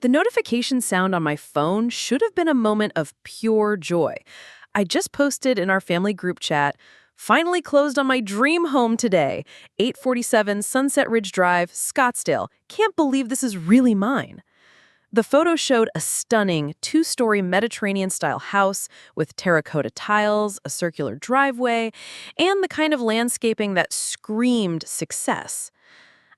The notification sound on my phone should have been a moment of pure joy. I just posted in our family group chat, finally closed on my dream home today, 847 Sunset Ridge Drive, Scottsdale. Can't believe this is really mine. The photo showed a stunning two-story Mediterranean-style house with terracotta tiles, a circular driveway, and the kind of landscaping that screamed success.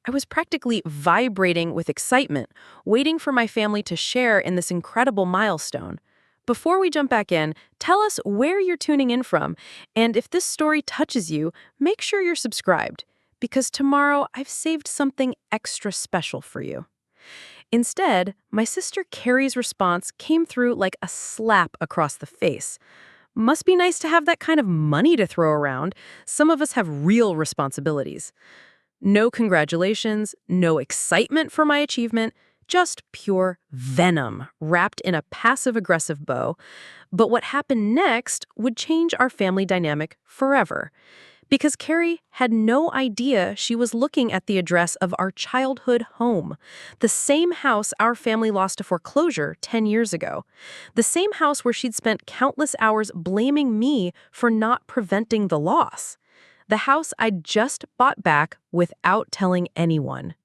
I was practically vibrating with excitement, waiting for my family to share in this incredible milestone. Before we jump back in, tell us where you're tuning in from, and if this story touches you, make sure you're subscribed, because tomorrow I've saved something extra special for you. Instead, my sister Carrie's response came through like a slap across the face. Must be nice to have that kind of money to throw around. Some of us have real responsibilities. No congratulations, no excitement for my achievement, just pure venom wrapped in a passive-aggressive bow. But what happened next would change our family dynamic forever. Because Carrie had no idea she was looking at the address of our childhood home, the same house our family lost to foreclosure 10 years ago, the same house where she'd spent countless hours blaming me for not preventing the loss. The house I'd just bought back without telling anyone.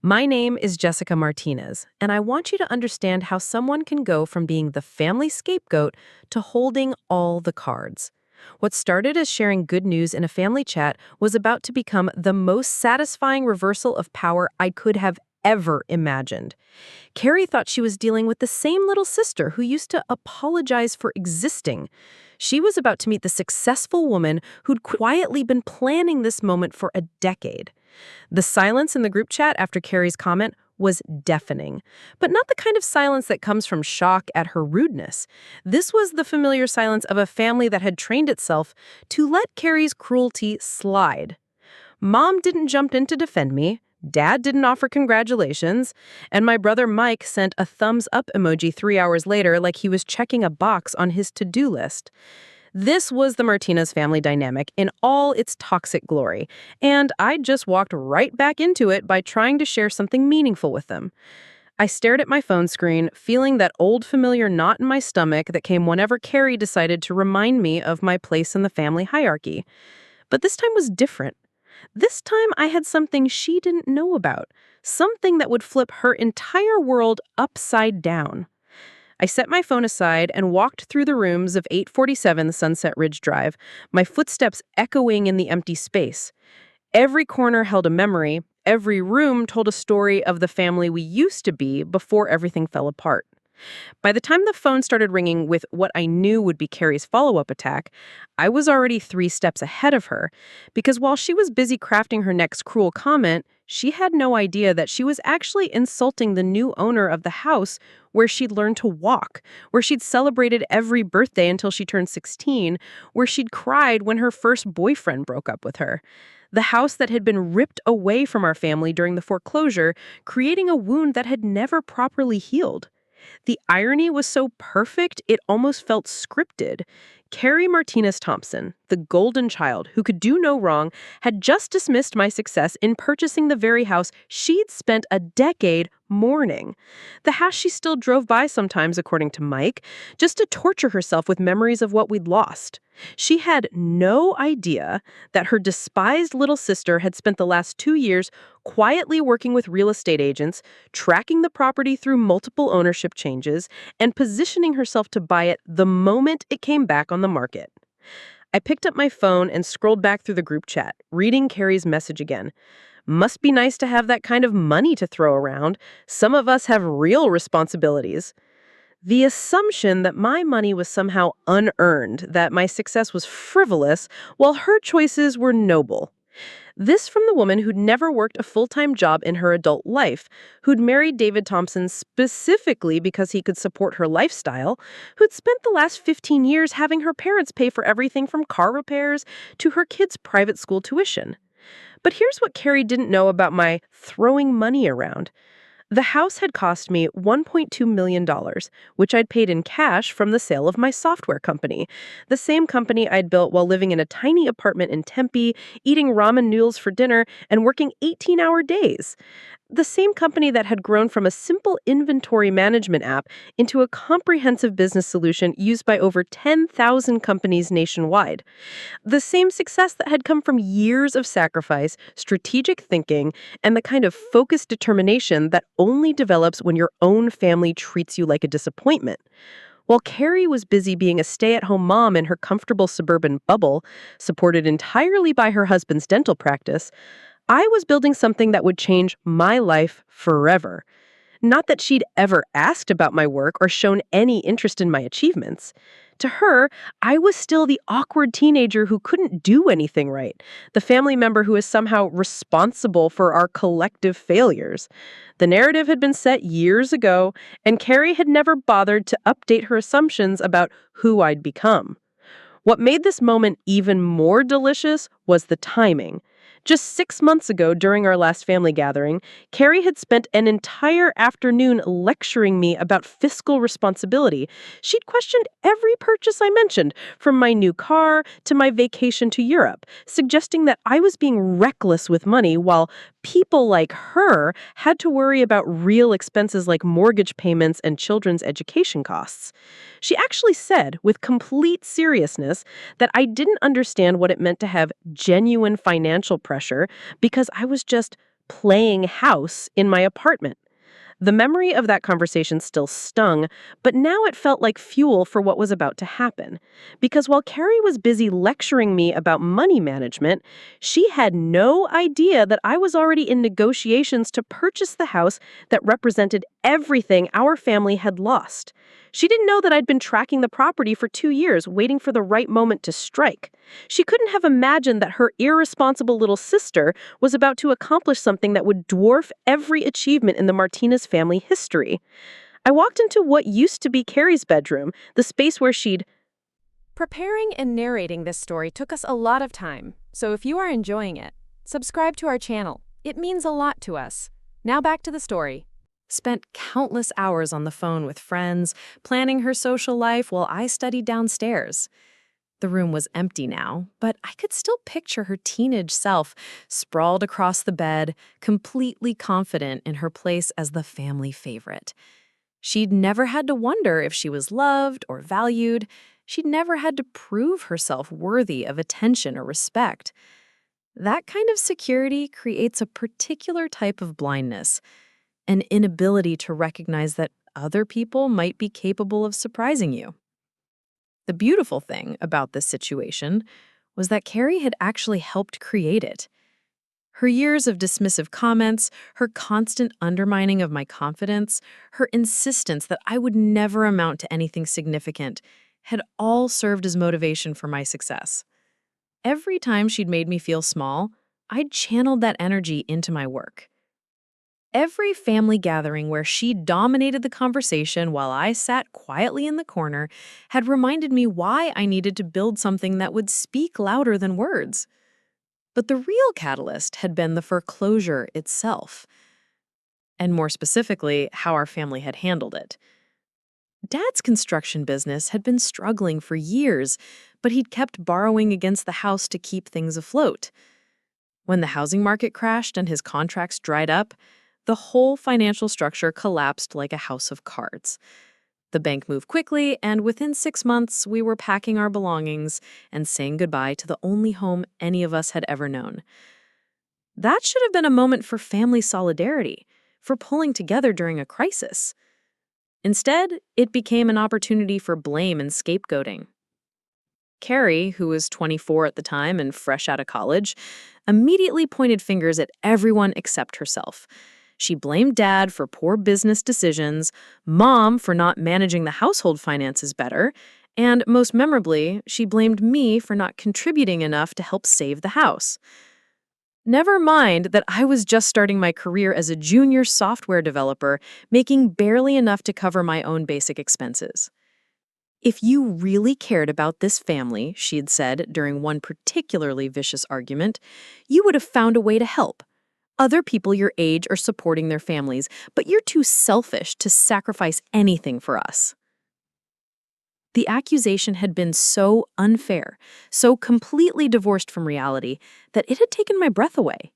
My name is Jessica Martinez, and I want you to understand how someone can go from being the family scapegoat to holding all the cards. What started as sharing good news in a family chat was about to become the most satisfying reversal of power I could have ever imagined. Carrie thought she was dealing with the same little sister who used to apologize for existing. She was about to meet the successful woman who'd quietly been planning this moment for a decade. The silence in the group chat after Carrie's comment was deafening, but not the kind of silence that comes from shock at her rudeness. This was the familiar silence of a family that had trained itself to let Carrie's cruelty slide. Mom didn't jump in to defend me. Dad didn't offer congratulations, and my brother Mike sent a thumbs-up emoji 3 hours later like he was checking a box on his to-do list. This was the Martinez family dynamic in all its toxic glory, and I just walked right back into it by trying to share something meaningful with them. I stared at my phone screen, feeling that old familiar knot in my stomach that came whenever Carrie decided to remind me of my place in the family hierarchy. But this time was different. This time I had something she didn't know about, something that would flip her entire world upside down. I set my phone aside and walked through the rooms of 847 Sunset Ridge Drive, my footsteps echoing in the empty space. Every corner held a memory, every room told a story of the family we used to be before everything fell apart. By the time the phone started ringing with what I knew would be Carrie's follow-up attack, I was already 3 steps ahead of her, because while she was busy crafting her next cruel comment, she had no idea that she was actually insulting the new owner of the house where she'd learned to walk, where she'd celebrated every birthday until she turned 16, where she'd cried when her first boyfriend broke up with her. The house that had been ripped away from our family during the foreclosure, creating a wound that had never properly healed. The irony was so perfect, it almost felt scripted. Carrie Martinez Thompson, the golden child who could do no wrong, had just dismissed my success in purchasing the very house she'd spent a decade mourning. The house she still drove by sometimes, according to Mike, just to torture herself with memories of what we'd lost. She had no idea that her despised little sister had spent the last 2 years quietly working with real estate agents, tracking the property through multiple ownership changes, and positioning herself to buy it the moment it came back on the market. I picked up my phone and scrolled back through the group chat, reading Carrie's message again. Must be nice to have that kind of money to throw around. Some of us have real responsibilities. The assumption that my money was somehow unearned, that my success was frivolous, while her choices were noble. This from the woman who'd never worked a full-time job in her adult life, who'd married David Thompson specifically because he could support her lifestyle, who'd spent the last 15 years having her parents pay for everything from car repairs to her kids' private school tuition. But here's what Carrie didn't know about my throwing money around. The house had cost me $1.2 million, which I'd paid in cash from the sale of my software company, the same company I'd built while living in a tiny apartment in Tempe, eating ramen noodles for dinner, and working 18-hour days. The same company that had grown from a simple inventory management app into a comprehensive business solution used by over 10,000 companies nationwide. The same success that had come from years of sacrifice, strategic thinking, and the kind of focused determination that only develops when your own family treats you like a disappointment. While Carrie was busy being a stay at home mom in her comfortable suburban bubble, supported entirely by her husband's dental practice, I was building something that would change my life forever. Not that she'd ever asked about my work or shown any interest in my achievements. To her, I was still the awkward teenager who couldn't do anything right, the family member who is somehow responsible for our collective failures. The narrative had been set years ago, and Carrie had never bothered to update her assumptions about who I'd become. What made this moment even more delicious was the timing. Just 6 months ago, during our last family gathering, Carrie had spent an entire afternoon lecturing me about fiscal responsibility. She'd questioned every purchase I mentioned, from my new car to my vacation to Europe, suggesting that I was being reckless with money while people like her had to worry about real expenses like mortgage payments and children's education costs. She actually said, with complete seriousness, that I didn't understand what it meant to have genuine financial pressure because I was just playing house in my apartment. The memory of that conversation still stung, but now it felt like fuel for what was about to happen. Because while Carrie was busy lecturing me about money management, she had no idea that I was already in negotiations to purchase the house that represented everything our family had lost. She didn't know that I'd been tracking the property for 2 years, waiting for the right moment to strike. She couldn't have imagined that her irresponsible little sister was about to accomplish something that would dwarf every achievement in the Martinez family history. I walked into what used to be Carrie's bedroom, the space where she'd... Preparing and narrating this story took us a lot of time, so if you are enjoying it, subscribe to our channel. It means a lot to us. Now back to the story. Spent countless hours on the phone with friends, planning her social life while I studied downstairs. The room was empty now, but I could still picture her teenage self sprawled across the bed, completely confident in her place as the family favorite. She'd never had to wonder if she was loved or valued. She'd never had to prove herself worthy of attention or respect. That kind of security creates a particular type of blindness, an inability to recognize that other people might be capable of surprising you. The beautiful thing about this situation was that Carrie had actually helped create it. Her years of dismissive comments, her constant undermining of my confidence, her insistence that I would never amount to anything significant had all served as motivation for my success. Every time she'd made me feel small, I'd channeled that energy into my work. Every family gathering where she dominated the conversation while I sat quietly in the corner had reminded me why I needed to build something that would speak louder than words. But the real catalyst had been the foreclosure itself, and more specifically, how our family had handled it. Dad's construction business had been struggling for years, but he'd kept borrowing against the house to keep things afloat. When the housing market crashed and his contracts dried up, the whole financial structure collapsed like a house of cards. The bank moved quickly, and within 6 months, we were packing our belongings and saying goodbye to the only home any of us had ever known. That should have been a moment for family solidarity, for pulling together during a crisis. Instead, it became an opportunity for blame and scapegoating. Carrie, who was 24 at the time and fresh out of college, immediately pointed fingers at everyone except herself. She blamed Dad for poor business decisions, Mom for not managing the household finances better, and most memorably, she blamed me for not contributing enough to help save the house. Never mind that I was just starting my career as a junior software developer, making barely enough to cover my own basic expenses. If you really cared about this family, she had said during one particularly vicious argument, you would have found a way to help. Other people your age are supporting their families, but you're too selfish to sacrifice anything for us. The accusation had been so unfair, so completely divorced from reality, that it had taken my breath away.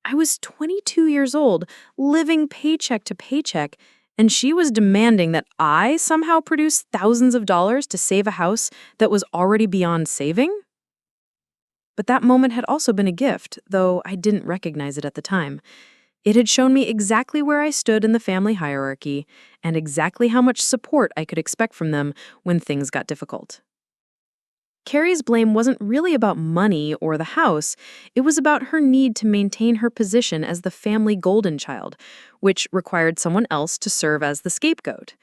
I was 22 years old, living paycheck to paycheck, and she was demanding that I somehow produce thousands of dollars to save a house that was already beyond saving? But that moment had also been a gift, though I didn't recognize it at the time. It had shown me exactly where I stood in the family hierarchy and exactly how much support I could expect from them when things got difficult. Carrie's blame wasn't really about money or the house, it was about her need to maintain her position as the family golden child, which required someone else to serve as the scapegoat.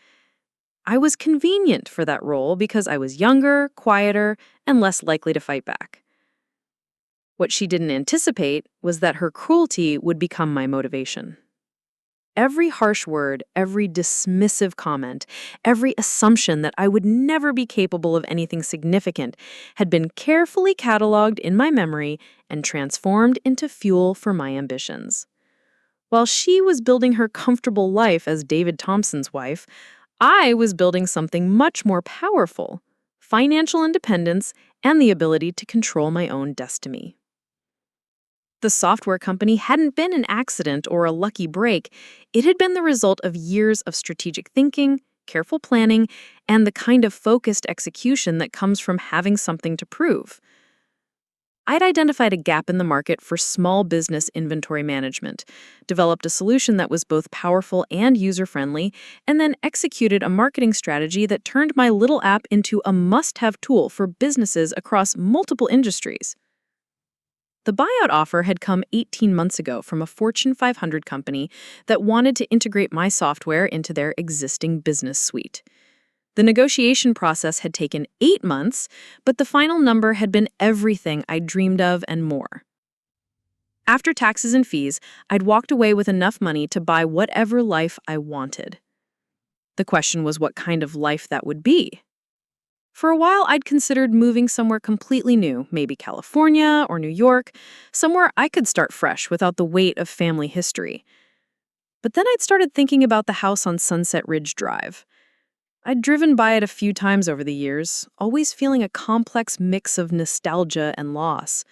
I was convenient for that role because I was younger, quieter, and less likely to fight back. What she didn't anticipate was that her cruelty would become my motivation. Every harsh word, every dismissive comment, every assumption that I would never be capable of anything significant had been carefully cataloged in my memory and transformed into fuel for my ambitions. While she was building her comfortable life as David Thompson's wife, I was building something much more powerful: financial independence and the ability to control my own destiny. The software company hadn't been an accident or a lucky break. It had been the result of years of strategic thinking, careful planning, and the kind of focused execution that comes from having something to prove. I'd identified a gap in the market for small business inventory management, developed a solution that was both powerful and user-friendly, and then executed a marketing strategy that turned my little app into a must-have tool for businesses across multiple industries. The buyout offer had come 18 months ago from a Fortune 500 company that wanted to integrate my software into their existing business suite. The negotiation process had taken 8 months, but the final number had been everything I dreamed of and more. After taxes and fees, I'd walked away with enough money to buy whatever life I wanted. The question was what kind of life that would be. For a while, I'd considered moving somewhere completely new, maybe California or New York, somewhere I could start fresh without the weight of family history. But then I'd started thinking about the house on Sunset Ridge Drive. I'd driven by it a few times over the years, always feeling a complex mix of nostalgia and loss.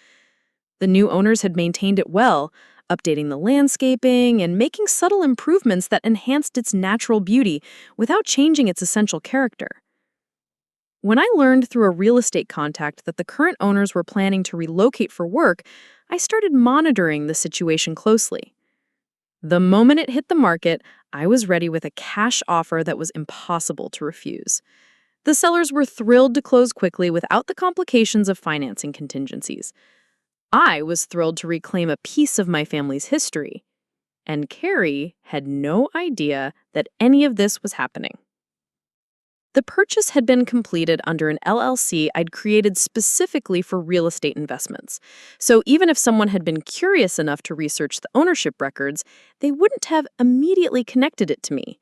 The new owners had maintained it well, updating the landscaping and making subtle improvements that enhanced its natural beauty without changing its essential character. When I learned through a real estate contact that the current owners were planning to relocate for work, I started monitoring the situation closely. The moment it hit the market, I was ready with a cash offer that was impossible to refuse. The sellers were thrilled to close quickly without the complications of financing contingencies. I was thrilled to reclaim a piece of my family's history. And Carrie had no idea that any of this was happening. The purchase had been completed under an LLC I'd created specifically for real estate investments. So even if someone had been curious enough to research the ownership records, they wouldn't have immediately connected it to me.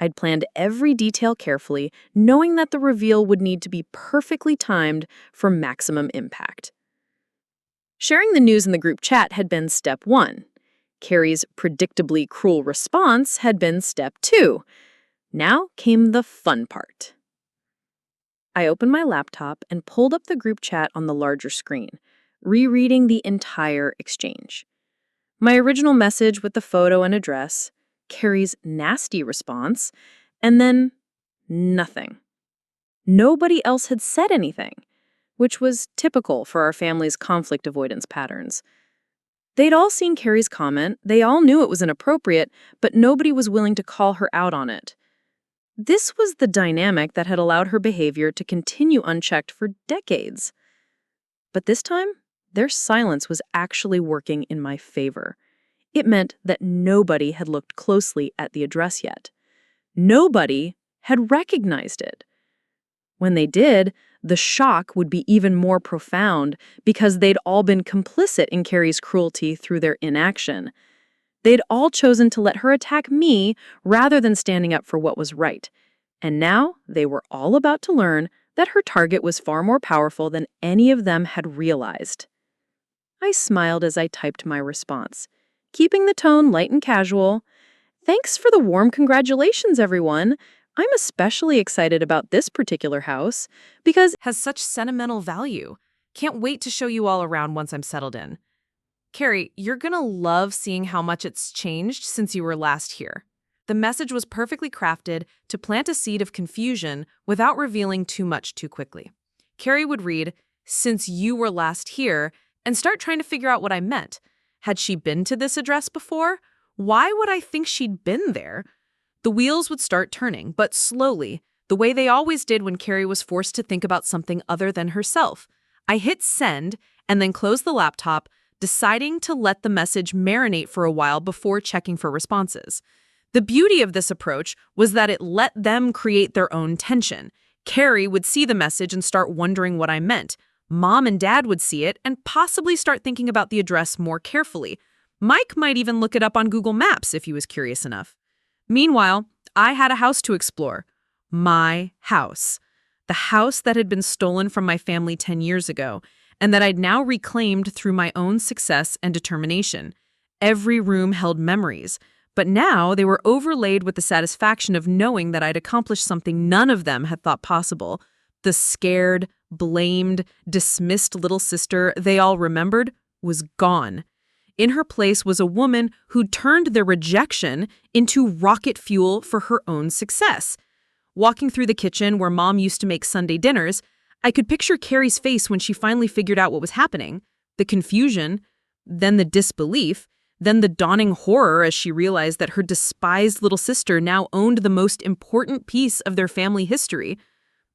I'd planned every detail carefully, knowing that the reveal would need to be perfectly timed for maximum impact. Sharing the news in the group chat had been step 1. Carrie's predictably cruel response had been step 2. Now came the fun part. I opened my laptop and pulled up the group chat on the larger screen, rereading the entire exchange. My original message with the photo and address, Carrie's nasty response, and then nothing. Nobody else had said anything, which was typical for our family's conflict avoidance patterns. They'd all seen Carrie's comment, they all knew it was inappropriate, but nobody was willing to call her out on it. This was the dynamic that had allowed her behavior to continue unchecked for decades. But this time, their silence was actually working in my favor. It meant that nobody had looked closely at the address yet. Nobody had recognized it. When they did, the shock would be even more profound because they'd all been complicit in Carrie's cruelty through their inaction. They'd all chosen to let her attack me rather than standing up for what was right. And now they were all about to learn that her target was far more powerful than any of them had realized. I smiled as I typed my response, keeping the tone light and casual. Thanks for the warm congratulations, everyone. I'm especially excited about this particular house because it has such sentimental value. Can't wait to show you all around once I'm settled in. Carrie, you're gonna love seeing how much it's changed since you were last here. The message was perfectly crafted to plant a seed of confusion without revealing too much too quickly. Carrie would read, "Since you were last here," and start trying to figure out what I meant. Had she been to this address before? Why would I think she'd been there? The wheels would start turning, but slowly, the way they always did when Carrie was forced to think about something other than herself. I hit send and then closed the laptop, deciding to let the message marinate for a while before checking for responses. The beauty of this approach was that it let them create their own tension. Carrie would see the message and start wondering what I meant. Mom and Dad would see it and possibly start thinking about the address more carefully. Mike might even look it up on Google Maps if he was curious enough. Meanwhile, I had a house to explore. My house. The house that had been stolen from my family 10 years ago, and that I'd now reclaimed through my own success and determination. Every room held memories, but now they were overlaid with the satisfaction of knowing that I'd accomplished something none of them had thought possible. The scared, blamed, dismissed little sister they all remembered was gone. In her place was a woman who turned their rejection into rocket fuel for her own success. Walking through the kitchen where Mom used to make Sunday dinners, I could picture Carrie's face when she finally figured out what was happening. The confusion, then the disbelief, then the dawning horror as she realized that her despised little sister now owned the most important piece of their family history.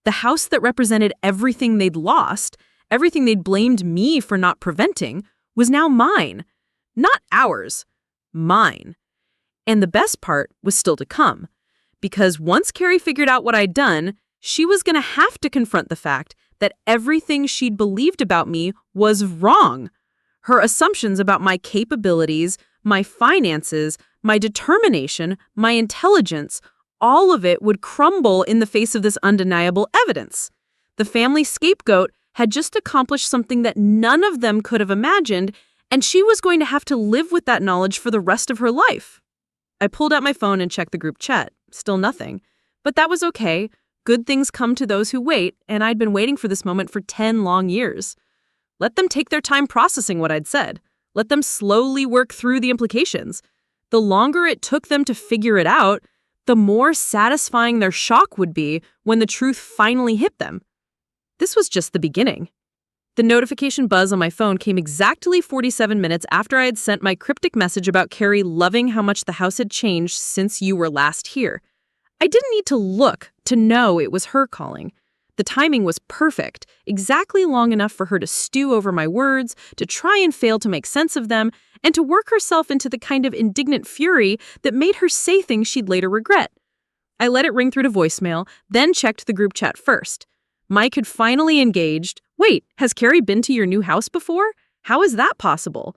The house that represented everything they'd lost, everything they'd blamed me for not preventing, was now mine. Not ours. Mine. And the best part was still to come. Because once Carrie figured out what I'd done, she was going to have to confront the fact that everything she'd believed about me was wrong. Her assumptions about my capabilities, my finances, my determination, my intelligence, all of it would crumble in the face of this undeniable evidence. The family scapegoat had just accomplished something that none of them could have imagined, and she was going to have to live with that knowledge for the rest of her life. I pulled out my phone and checked the group chat. Still nothing. But that was okay. Good things come to those who wait, and I'd been waiting for this moment for 10 long years. Let them take their time processing what I'd said. Let them slowly work through the implications. The longer it took them to figure it out, the more satisfying their shock would be when the truth finally hit them. This was just the beginning. The notification buzz on my phone came exactly 47 minutes after I had sent my cryptic message about Carrie loving how much the house had changed since you were last here. I didn't need to look to know it was her calling. The timing was perfect, exactly long enough for her to stew over my words, to try and fail to make sense of them, and to work herself into the kind of indignant fury that made her say things she'd later regret. I let it ring through to voicemail, then checked the group chat first. Mike had finally engaged. Wait, has Carrie been to your new house before? How is that possible?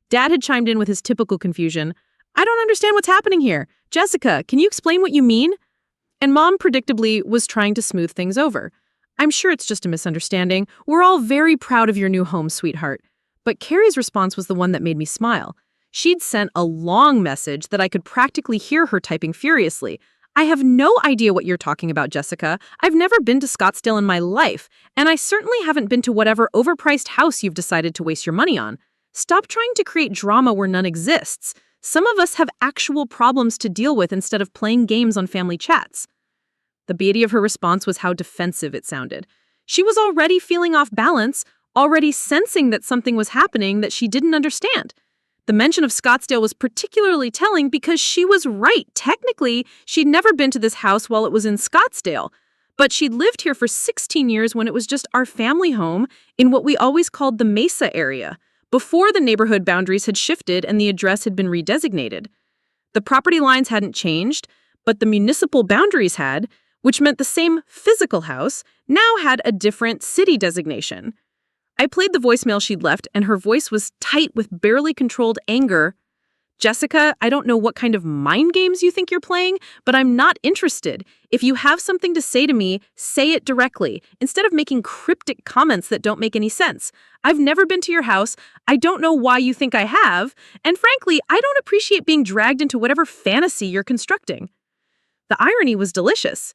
Dad had chimed in with his typical confusion. I don't understand what's happening here. Jessica, can you explain what you mean? And Mom predictably was trying to smooth things over. I'm sure it's just a misunderstanding. We're all very proud of your new home, sweetheart. But Carrie's response was the one that made me smile. She'd sent a long message that I could practically hear her typing furiously. I have no idea what you're talking about, Jessica. I've never been to Scottsdale in my life, and I certainly haven't been to whatever overpriced house you've decided to waste your money on. Stop trying to create drama where none exists. Some of us have actual problems to deal with instead of playing games on family chats. The beauty of her response was how defensive it sounded. She was already feeling off balance, already sensing that something was happening that she didn't understand. The mention of Scottsdale was particularly telling because she was right. Technically, she'd never been to this house while it was in Scottsdale, but she'd lived here for 16 years when it was just our family home in what we always called the Mesa area, before the neighborhood boundaries had shifted and the address had been redesignated. The property lines hadn't changed, but the municipal boundaries had, which meant the same physical house now had a different city designation. I played the voicemail she'd left, and her voice was tight with barely controlled anger. Jessica, I don't know what kind of mind games you think you're playing, but I'm not interested. If you have something to say to me, say it directly, instead of making cryptic comments that don't make any sense. I've never been to your house. I don't know why you think I have. And frankly, I don't appreciate being dragged into whatever fantasy you're constructing. The irony was delicious.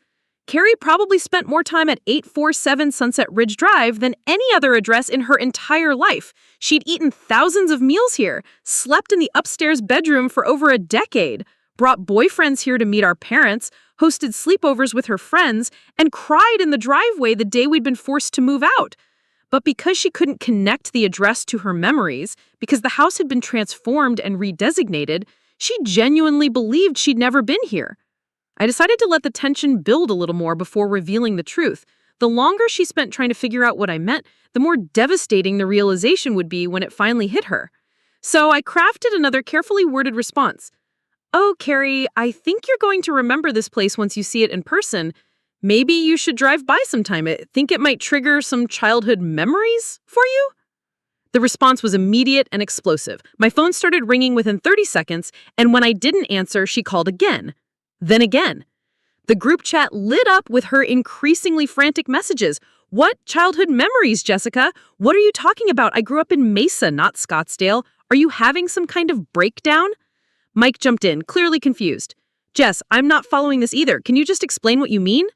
Carrie probably spent more time at 847 Sunset Ridge Drive than any other address in her entire life. She'd eaten thousands of meals here, slept in the upstairs bedroom for over a decade, brought boyfriends here to meet our parents, hosted sleepovers with her friends, and cried in the driveway the day we'd been forced to move out. But because she couldn't connect the address to her memories, because the house had been transformed and redesignated, she genuinely believed she'd never been here. I decided to let the tension build a little more before revealing the truth. The longer she spent trying to figure out what I meant, the more devastating the realization would be when it finally hit her. So I crafted another carefully worded response. "Oh, Carrie, I think you're going to remember this place once you see it in person. Maybe you should drive by sometime. I think it might trigger some childhood memories for you?" The response was immediate and explosive. My phone started ringing within 30 seconds, and when I didn't answer, she called again. Then again. The group chat lit up with her increasingly frantic messages. "What childhood memories, Jessica? What are you talking about? I grew up in Mesa, not Scottsdale. Are you having some kind of breakdown?" Mike jumped in, clearly confused. "Jess, I'm not following this either. Can you just explain what you mean?"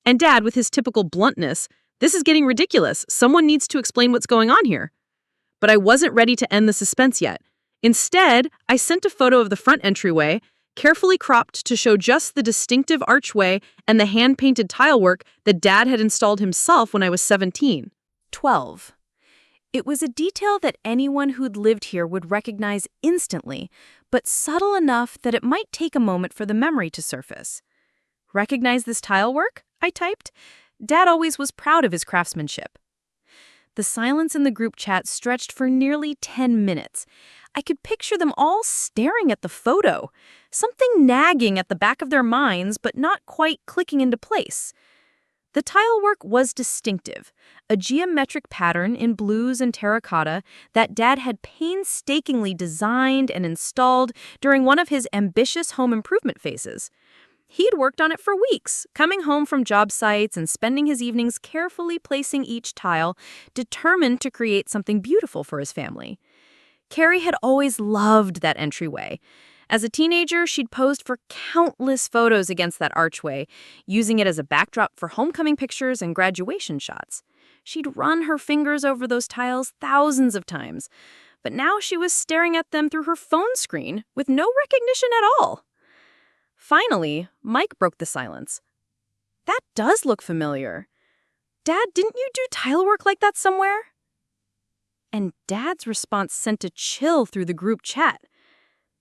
And Dad, with his typical bluntness, "This is getting ridiculous. Someone needs to explain what's going on here." But I wasn't ready to end the suspense yet. Instead, I sent a photo of the front entryway, carefully cropped to show just the distinctive archway and the hand-painted tile work that Dad had installed himself when I was 17. 12. It was a detail that anyone who'd lived here would recognize instantly, but subtle enough that it might take a moment for the memory to surface. "Recognize this tile work?" I typed. Dad always was proud of his craftsmanship. The silence in the group chat stretched for nearly 10 minutes. I could picture them all staring at the photo, something nagging at the back of their minds but not quite clicking into place. The tile work was distinctive, a geometric pattern in blues and terracotta that Dad had painstakingly designed and installed during one of his ambitious home improvement phases. He'd worked on it for weeks, coming home from job sites and spending his evenings carefully placing each tile, determined to create something beautiful for his family. Carrie had always loved that entryway. As a teenager, she'd posed for countless photos against that archway, using it as a backdrop for homecoming pictures and graduation shots. She'd run her fingers over those tiles thousands of times, but now she was staring at them through her phone screen with no recognition at all. Finally, Mike broke the silence. "That does look familiar. Dad, didn't you do tile work like that somewhere?" And Dad's response sent a chill through the group chat.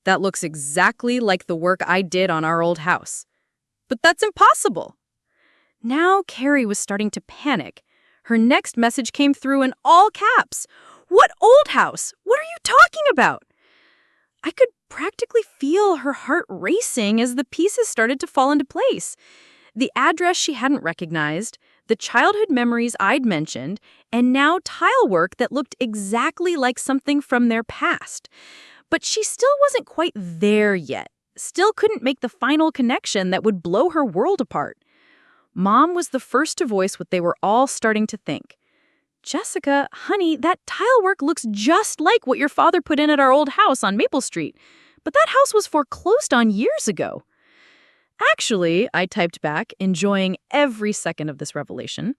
"That looks exactly like the work I did on our old house." "But that's impossible." Now Carrie was starting to panic. Her next message came through in all caps. "What old house? What are you talking about?" I could practically feel her heart racing as the pieces started to fall into place. The address she hadn't recognized, the childhood memories I'd mentioned, and now tile work that looked exactly like something from their past. But she still wasn't quite there yet, still couldn't make the final connection that would blow her world apart. Mom was the first to voice what they were all starting to think. "Jessica, honey, that tile work looks just like what your father put in at our old house on Maple Street. But that house was foreclosed on years ago." "Actually," I typed back, enjoying every second of this revelation,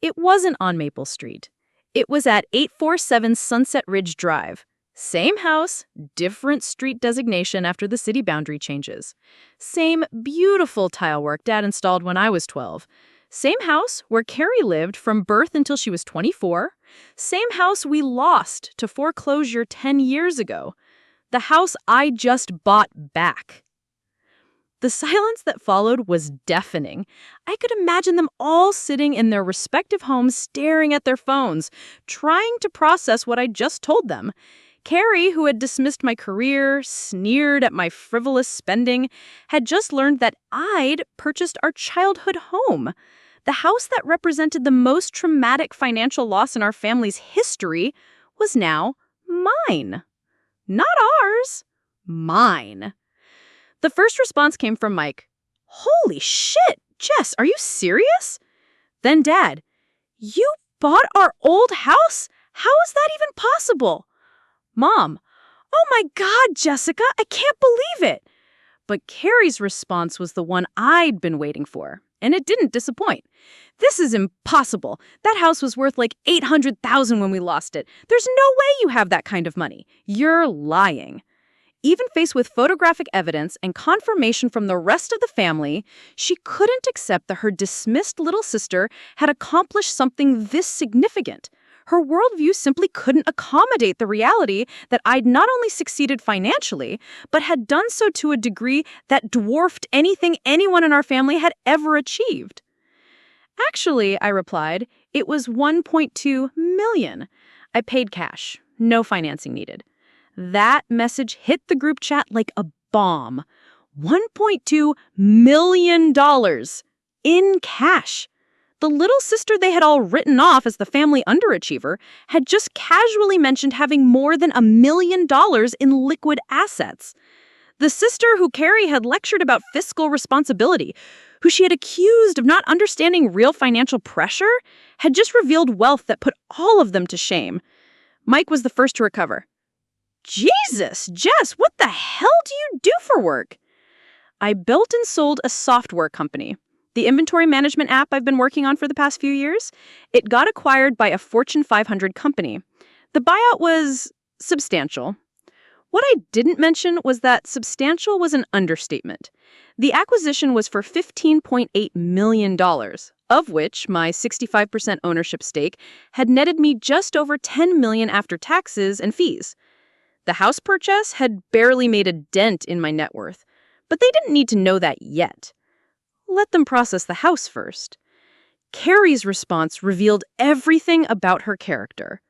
"it wasn't on Maple Street. It was at 847 Sunset Ridge Drive. Same house, different street designation after the city boundary changes. Same beautiful tile work Dad installed when I was 12. Same house where Carrie lived from birth until she was 24. Same house we lost to foreclosure 10 years ago. The house I just bought back." The silence that followed was deafening. I could imagine them all sitting in their respective homes staring at their phones, trying to process what I just told them. Carrie, who had dismissed my career, sneered at my frivolous spending, had just learned that I'd purchased our childhood home. The house that represented the most traumatic financial loss in our family's history was now mine. Not ours. Mine. The first response came from Mike. "Holy shit, Jess, are you serious?" Then Dad, "You bought our old house? How is that even possible?" Mom, "Oh my God, Jessica, I can't believe it." But Carrie's response was the one I'd been waiting for. and it didn't disappoint. "This is impossible. That house was worth like $800,000 when we lost it. There's no way you have that kind of money. You're lying." Even faced with photographic evidence and confirmation from the rest of the family, she couldn't accept that her dismissed little sister had accomplished something this significant. Her worldview simply couldn't accommodate the reality that I'd not only succeeded financially, but had done so to a degree that dwarfed anything anyone in our family had ever achieved. "Actually," I replied, "it was $1.2 million. I paid cash. No financing needed." That message hit the group chat like a bomb. $1.2 million in cash. The little sister they had all written off as the family underachiever had just casually mentioned having more than $1 million in liquid assets. The sister who Carrie had lectured about fiscal responsibility, who she had accused of not understanding real financial pressure, had just revealed wealth that put all of them to shame. Mike was the first to recover. "Jesus, Jess, what the hell do you do for work?" "I built and sold a software company. The inventory management app I've been working on for the past few years. It got acquired by a Fortune 500 company. The buyout was substantial." What I didn't mention was that substantial was an understatement. The acquisition was for $15.8 million, of which my 65% ownership stake had netted me just over $10 million after taxes and fees. The house purchase had barely made a dent in my net worth, but they didn't need to know that yet. Let them process the house first. Carrie's response revealed everything about her character.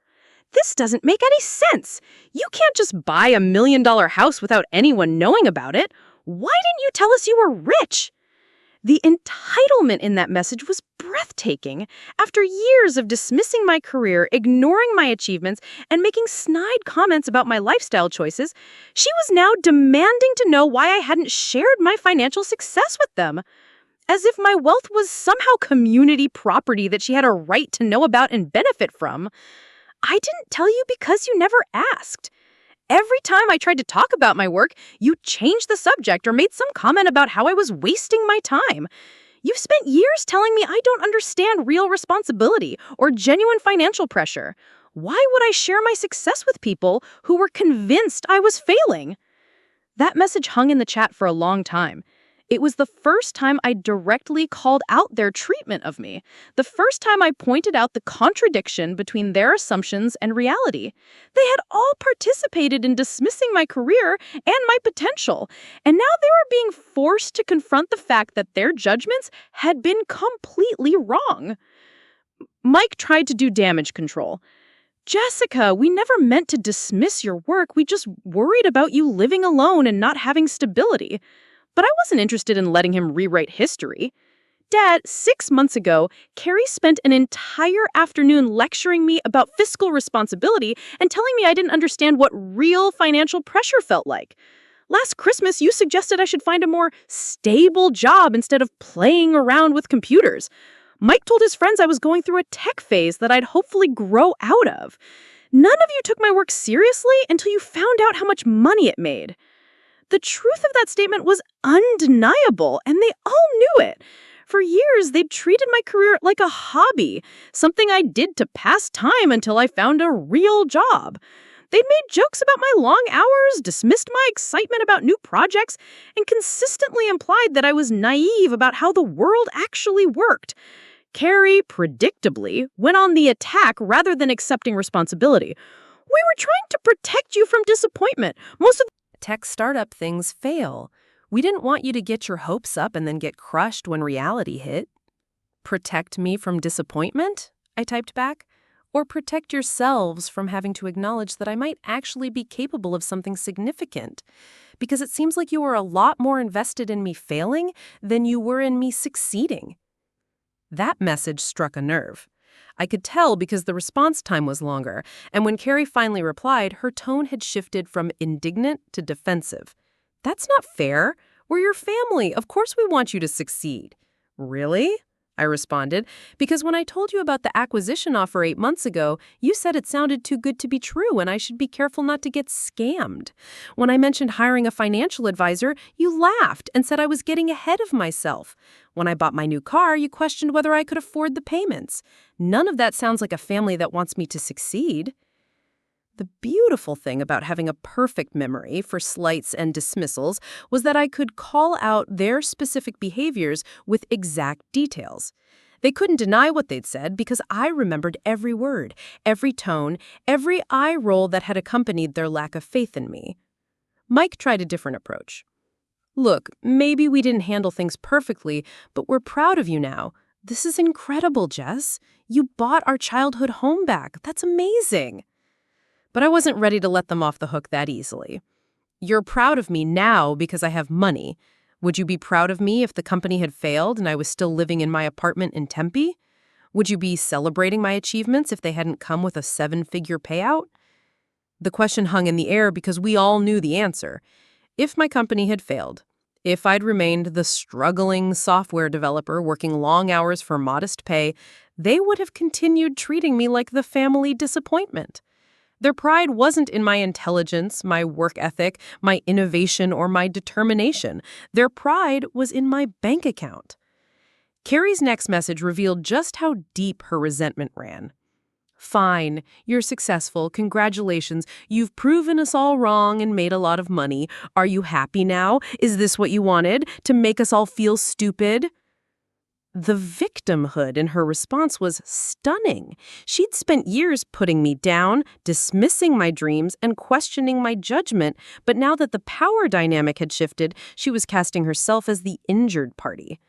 "This doesn't make any sense. You can't just buy $1 million house without anyone knowing about it. Why didn't you tell us you were rich?" The entitlement in that message was breathtaking. After years of dismissing my career, ignoring my achievements, and making snide comments about my lifestyle choices, she was now demanding to know why I hadn't shared my financial success with them. As if my wealth was somehow community property that she had a right to know about and benefit from. "I didn't tell you because you never asked. Every time I tried to talk about my work, you changed the subject or made some comment about how I was wasting my time. You've spent years telling me I don't understand real responsibility or genuine financial pressure. Why would I share my success with people who were convinced I was failing?" That message hung in the chat for a long time. It was the first time I directly called out their treatment of me, the first time I pointed out the contradiction between their assumptions and reality. They had all participated in dismissing my career and my potential, and now they were being forced to confront the fact that their judgments had been completely wrong. Mike tried to do damage control. "Jessica, we never meant to dismiss your work. We just worried about you living alone and not having stability." But I wasn't interested in letting him rewrite history. "Dad, 6 months ago, Carrie spent an entire afternoon lecturing me about fiscal responsibility and telling me I didn't understand what real financial pressure felt like. Last Christmas, you suggested I should find a more stable job instead of playing around with computers. Mike told his friends I was going through a tech phase that I'd hopefully grow out of. None of you took my work seriously until you found out how much money it made." The truth of that statement was undeniable, and they all knew it. For years, they'd treated my career like a hobby, something I did to pass time until I found a real job. They'd made jokes about my long hours, dismissed my excitement about new projects, and consistently implied that I was naive about how the world actually worked. Carrie, predictably, went on the attack rather than accepting responsibility. "We were trying to protect you from disappointment. Most of Tech startup things fail. We didn't want you to get your hopes up and then get crushed when reality hit." "Protect me from disappointment?" I typed back. "Or protect yourselves from having to acknowledge that I might actually be capable of something significant? Because it seems like you were a lot more invested in me failing than you were in me succeeding." That message struck a nerve. I could tell because the response time was longer, and when Carrie finally replied, her tone had shifted from indignant to defensive. "That's not fair. We're your family. Of course we want you to succeed." "Really?" I responded, because when I told you about the acquisition offer 8 months ago, you said it sounded too good to be true and I should be careful not to get scammed. When I mentioned hiring a financial advisor, you laughed and said I was getting ahead of myself. When I bought my new car, you questioned whether I could afford the payments. None of that sounds like a family that wants me to succeed. The beautiful thing about having a perfect memory for slights and dismissals was that I could call out their specific behaviors with exact details. They couldn't deny what they'd said because I remembered every word, every tone, every eye roll that had accompanied their lack of faith in me. Mike tried a different approach. Look, maybe we didn't handle things perfectly, but we're proud of you now. This is incredible, Jess. You bought our childhood home back. That's amazing. But I wasn't ready to let them off the hook that easily. You're proud of me now because I have money. Would you be proud of me if the company had failed and I was still living in my apartment in Tempe? Would you be celebrating my achievements if they hadn't come with a 7-figure payout? The question hung in the air because we all knew the answer. If my company had failed, if I'd remained the struggling software developer working long hours for modest pay, they would have continued treating me like the family disappointment. Their pride wasn't in my intelligence, my work ethic, my innovation, or my determination. Their pride was in my bank account. Carrie's next message revealed just how deep her resentment ran. Fine, you're successful, congratulations, you've proven us all wrong and made a lot of money. Are you happy now? Is this what you wanted? To make us all feel stupid? The victimhood in her response was stunning. She'd spent years putting me down, dismissing my dreams, and questioning my judgment, but now that the power dynamic had shifted, she was casting herself as the injured party.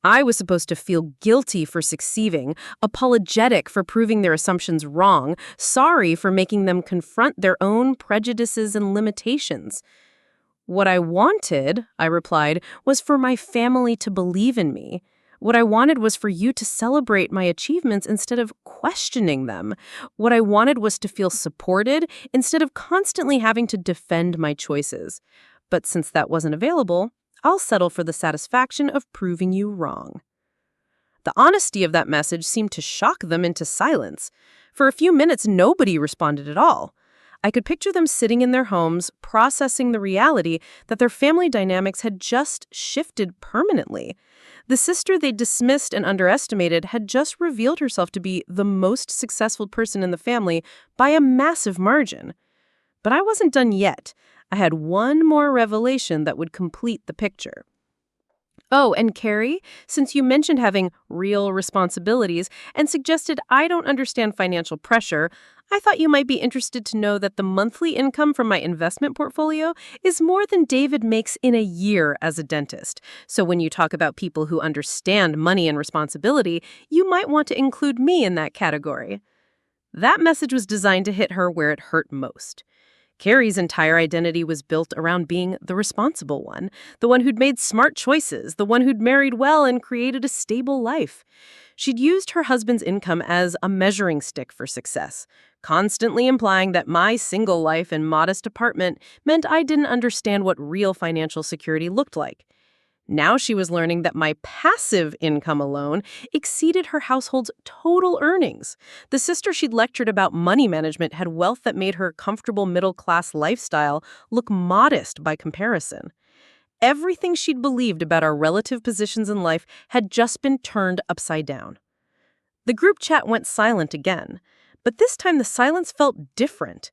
I was supposed to feel guilty for succeeding, apologetic for proving their assumptions wrong, sorry for making them confront their own prejudices and limitations. What I wanted, I replied, was for my family to believe in me. What I wanted was for you to celebrate my achievements instead of questioning them. What I wanted was to feel supported instead of constantly having to defend my choices. But since that wasn't available, I'll settle for the satisfaction of proving you wrong. The honesty of that message seemed to shock them into silence. For a few minutes, nobody responded at all. I could picture them sitting in their homes, processing the reality that their family dynamics had just shifted permanently. The sister they dismissed and underestimated had just revealed herself to be the most successful person in the family by a massive margin. But I wasn't done yet. I had one more revelation that would complete the picture. Oh, and Carrie, since you mentioned having real responsibilities and suggested I don't understand financial pressure, I thought you might be interested to know that the monthly income from my investment portfolio is more than David makes in a year as a dentist. So when you talk about people who understand money and responsibility, you might want to include me in that category. That message was designed to hit her where it hurt most. Carrie's entire identity was built around being the responsible one, the one who'd made smart choices, the one who'd married well and created a stable life. She'd used her husband's income as a measuring stick for success, constantly implying that my single life and modest apartment meant I didn't understand what real financial security looked like. Now she was learning that my passive income alone exceeded her household's total earnings. The sister she'd lectured about money management had wealth that made her comfortable middle-class lifestyle look modest by comparison. Everything she'd believed about our relative positions in life had just been turned upside down. The group chat went silent again, but this time the silence felt different.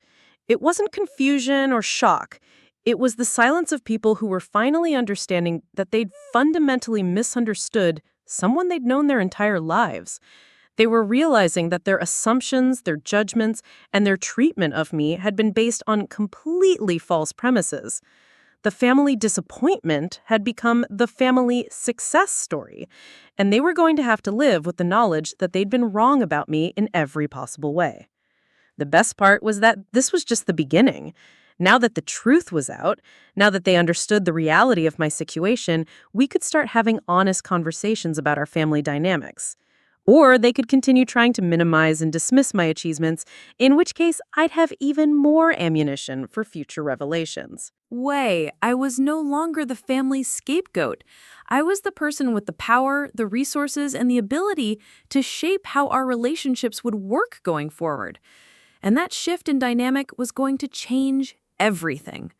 It wasn't confusion or shock. It was the silence of people who were finally understanding that they'd fundamentally misunderstood someone they'd known their entire lives. They were realizing that their assumptions, their judgments, and their treatment of me had been based on completely false premises. The family disappointment had become the family success story, and they were going to have to live with the knowledge that they'd been wrong about me in every possible way. The best part was that this was just the beginning. Now that the truth was out, now that they understood the reality of my situation, we could start having honest conversations about our family dynamics. Or they could continue trying to minimize and dismiss my achievements, in which case I'd have even more ammunition for future revelations. I was no longer the family's scapegoat. I was the person with the power, the resources, and the ability to shape how our relationships would work going forward. And that shift in dynamic was going to change everything.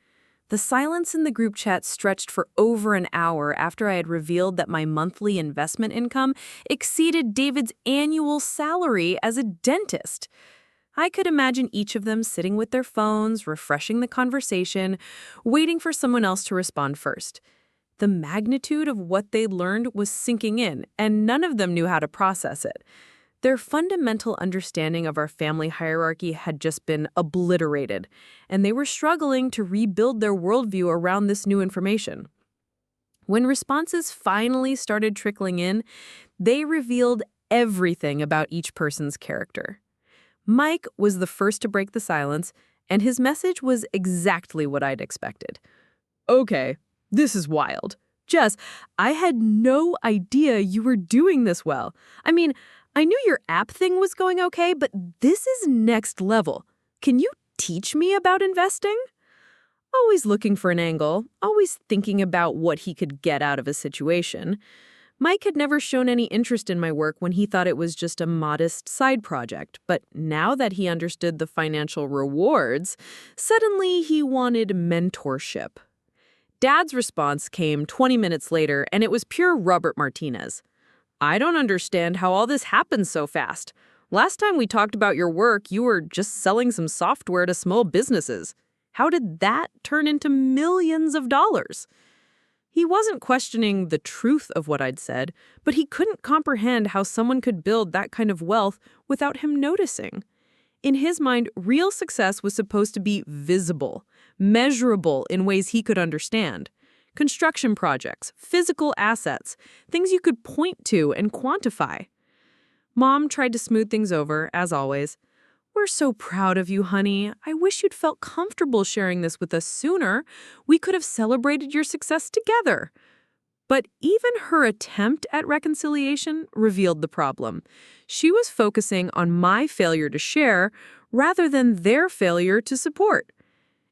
The silence in the group chat stretched for over an hour after I had revealed that my monthly investment income exceeded David's annual salary as a dentist. I could imagine each of them sitting with their phones, refreshing the conversation, waiting for someone else to respond first. The magnitude of what they'd learned was sinking in, and none of them knew how to process it. Their fundamental understanding of our family hierarchy had just been obliterated, and they were struggling to rebuild their worldview around this new information. When responses finally started trickling in, they revealed everything about each person's character. Mike was the first to break the silence, and his message was exactly what I'd expected. Okay, this is wild. Jess, I had no idea you were doing this well. I knew your app thing was going okay, but this is next level. Can you teach me about investing? Always looking for an angle, always thinking about what he could get out of a situation. Mike had never shown any interest in my work when he thought it was just a modest side project, but now that he understood the financial rewards, suddenly he wanted mentorship. Dad's response came 20 minutes later, and it was pure Robert Martinez. I don't understand how all this happened so fast. Last time we talked about your work, you were just selling some software to small businesses. How did that turn into millions of dollars? He wasn't questioning the truth of what I'd said, but he couldn't comprehend how someone could build that kind of wealth without him noticing. In his mind, real success was supposed to be visible, measurable in ways he could understand. Construction projects, physical assets, things you could point to and quantify. Mom tried to smooth things over, as always. We're so proud of you, honey. I wish you'd felt comfortable sharing this with us sooner. We could have celebrated your success together. But even her attempt at reconciliation revealed the problem. She was focusing on my failure to share rather than their failure to support.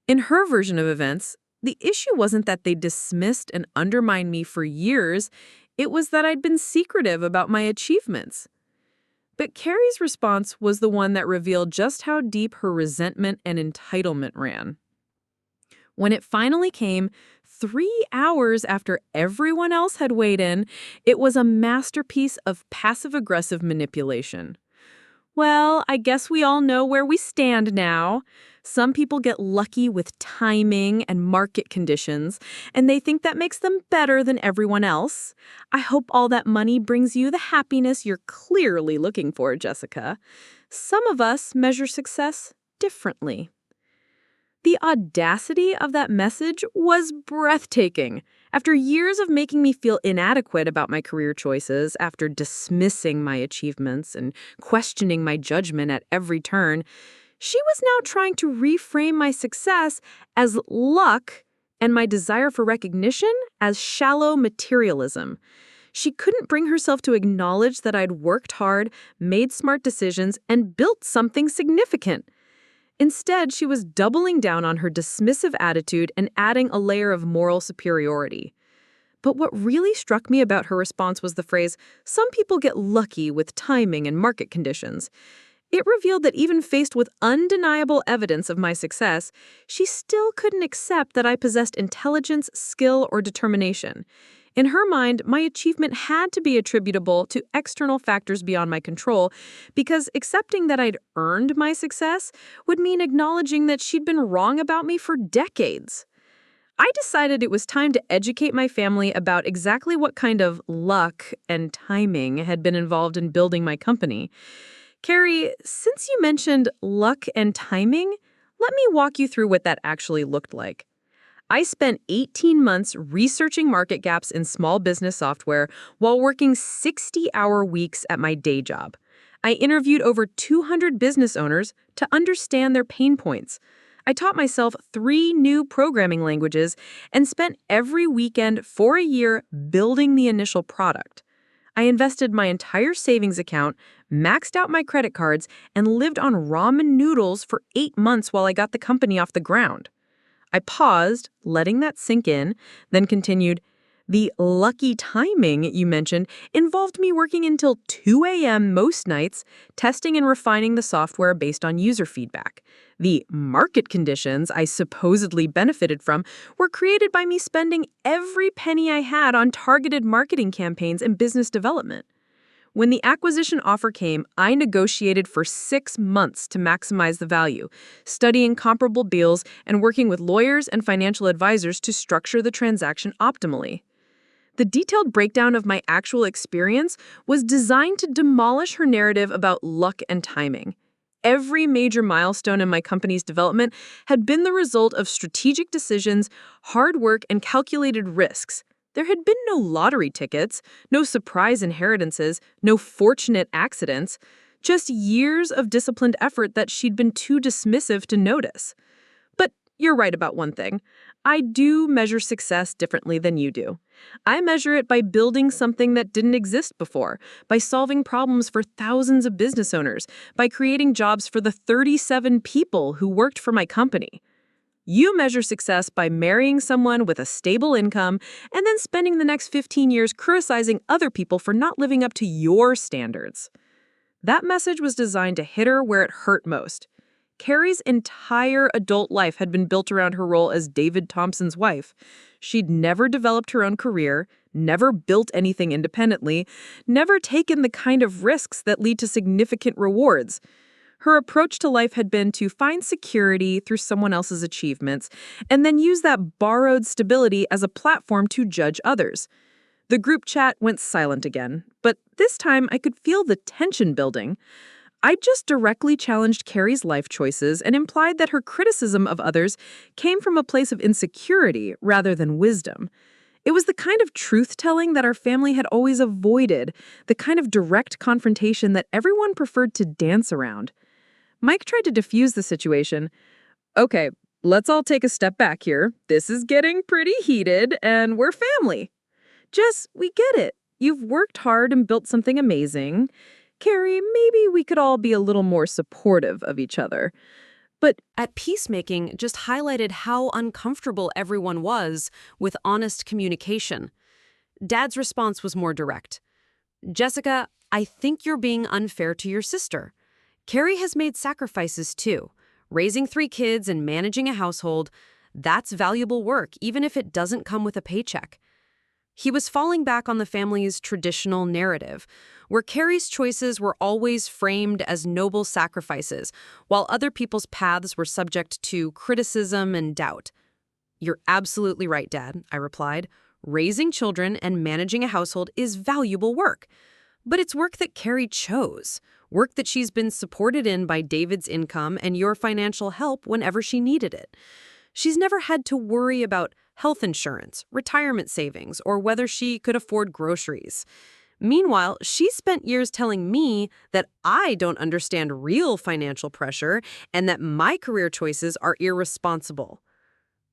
In her version of events, the issue wasn't that they dismissed and undermined me for years, it was that I'd been secretive about my achievements. But Carrie's response was the one that revealed just how deep her resentment and entitlement ran. When it finally came, 3 hours after everyone else had weighed in, it was a masterpiece of passive-aggressive manipulation. Well, I guess we all know where we stand now. Some people get lucky with timing and market conditions, and they think that makes them better than everyone else. I hope all that money brings you the happiness you're clearly looking for, Jessica. Some of us measure success differently. The audacity of that message was breathtaking. After years of making me feel inadequate about my career choices, after dismissing my achievements and questioning my judgment at every turn, she was now trying to reframe my success as luck and my desire for recognition as shallow materialism. She couldn't bring herself to acknowledge that I'd worked hard, made smart decisions, and built something significant. Instead, she was doubling down on her dismissive attitude and adding a layer of moral superiority. But what really struck me about her response was the phrase, "Some people get lucky with timing and market conditions." It revealed that even faced with undeniable evidence of my success, she still couldn't accept that I possessed intelligence, skill, or determination. In her mind, my achievement had to be attributable to external factors beyond my control, because accepting that I'd earned my success would mean acknowledging that she'd been wrong about me for decades. I decided it was time to educate my family about exactly what kind of luck and timing had been involved in building my company. Carrie, since you mentioned luck and timing, let me walk you through what that actually looked like. I spent 18 months researching market gaps in small business software while working 60-hour weeks at my day job. I interviewed over 200 business owners to understand their pain points. I taught myself 3 new programming languages and spent every weekend for a year building the initial product. I invested my entire savings account, maxed out my credit cards, and lived on ramen noodles for 8 months while I got the company off the ground. I paused, letting that sink in, then continued, the lucky timing you mentioned involved me working until 2 a.m. most nights, testing and refining the software based on user feedback. The market conditions I supposedly benefited from were created by me spending every penny I had on targeted marketing campaigns and business development. When the acquisition offer came, I negotiated for 6 months to maximize the value, studying comparable deals and working with lawyers and financial advisors to structure the transaction optimally. The detailed breakdown of my actual experience was designed to demolish her narrative about luck and timing. Every major milestone in my company's development had been the result of strategic decisions, hard work, and calculated risks. There had been no lottery tickets, no surprise inheritances, no fortunate accidents, just years of disciplined effort that she'd been too dismissive to notice. But you're right about one thing. I do measure success differently than you do. I measure it by building something that didn't exist before, by solving problems for thousands of business owners, by creating jobs for the 37 people who worked for my company. You measure success by marrying someone with a stable income and then spending the next 15 years criticizing other people for not living up to your standards. That message was designed to hit her where it hurt most. Carrie's entire adult life had been built around her role as David Thompson's wife. She'd never developed her own career, never built anything independently, never taken the kind of risks that lead to significant rewards. Her approach to life had been to find security through someone else's achievements and then use that borrowed stability as a platform to judge others. The group chat went silent again, but this time I could feel the tension building. I just directly challenged Carrie's life choices and implied that her criticism of others came from a place of insecurity rather than wisdom. It was the kind of truth-telling that our family had always avoided, the kind of direct confrontation that everyone preferred to dance around. Mike tried to diffuse the situation. Okay, let's all take a step back here. This is getting pretty heated, and we're family. Jess, we get it. You've worked hard and built something amazing. Carrie, maybe we could all be a little more supportive of each other. But At peacemaking just highlighted how uncomfortable everyone was with honest communication. Dad's response was more direct. Jessica, I think you're being unfair to your sister. Carrie has made sacrifices too. Raising 3 kids and managing a household, that's valuable work, even if it doesn't come with a paycheck. He was falling back on the family's traditional narrative, where Carrie's choices were always framed as noble sacrifices, while other people's paths were subject to criticism and doubt. You're absolutely right, Dad, I replied. Raising children and managing a household is valuable work. But it's work that Carrie chose, work that she's been supported in by David's income and your financial help whenever she needed it. She's never had to worry about health insurance, retirement savings, or whether she could afford groceries. Meanwhile, she spent years telling me that I don't understand real financial pressure and that my career choices are irresponsible.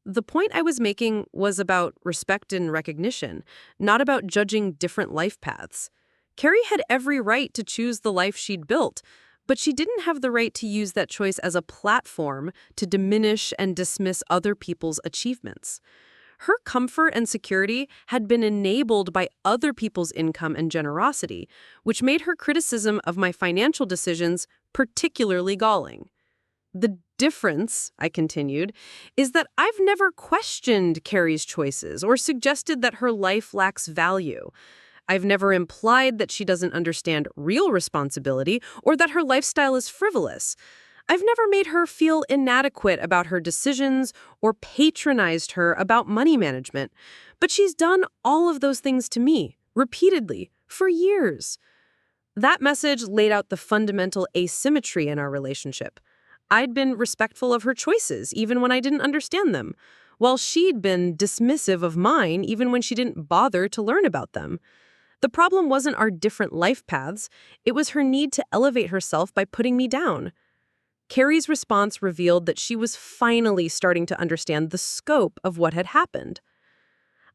The point I was making was about respect and recognition, not about judging different life paths. Carrie had every right to choose the life she'd built, but she didn't have the right to use that choice as a platform to diminish and dismiss other people's achievements. Her comfort and security had been enabled by other people's income and generosity, which made her criticism of my financial decisions particularly galling. The difference, I continued, is that I've never questioned Carrie's choices or suggested that her life lacks value. I've never implied that she doesn't understand real responsibility or that her lifestyle is frivolous. I've never made her feel inadequate about her decisions or patronized her about money management. But she's done all of those things to me, repeatedly, for years. That message laid out the fundamental asymmetry in our relationship. I'd been respectful of her choices, even when I didn't understand them, while she'd been dismissive of mine, even when she didn't bother to learn about them. The problem wasn't our different life paths. It was her need to elevate herself by putting me down. Carrie's response revealed that she was finally starting to understand the scope of what had happened.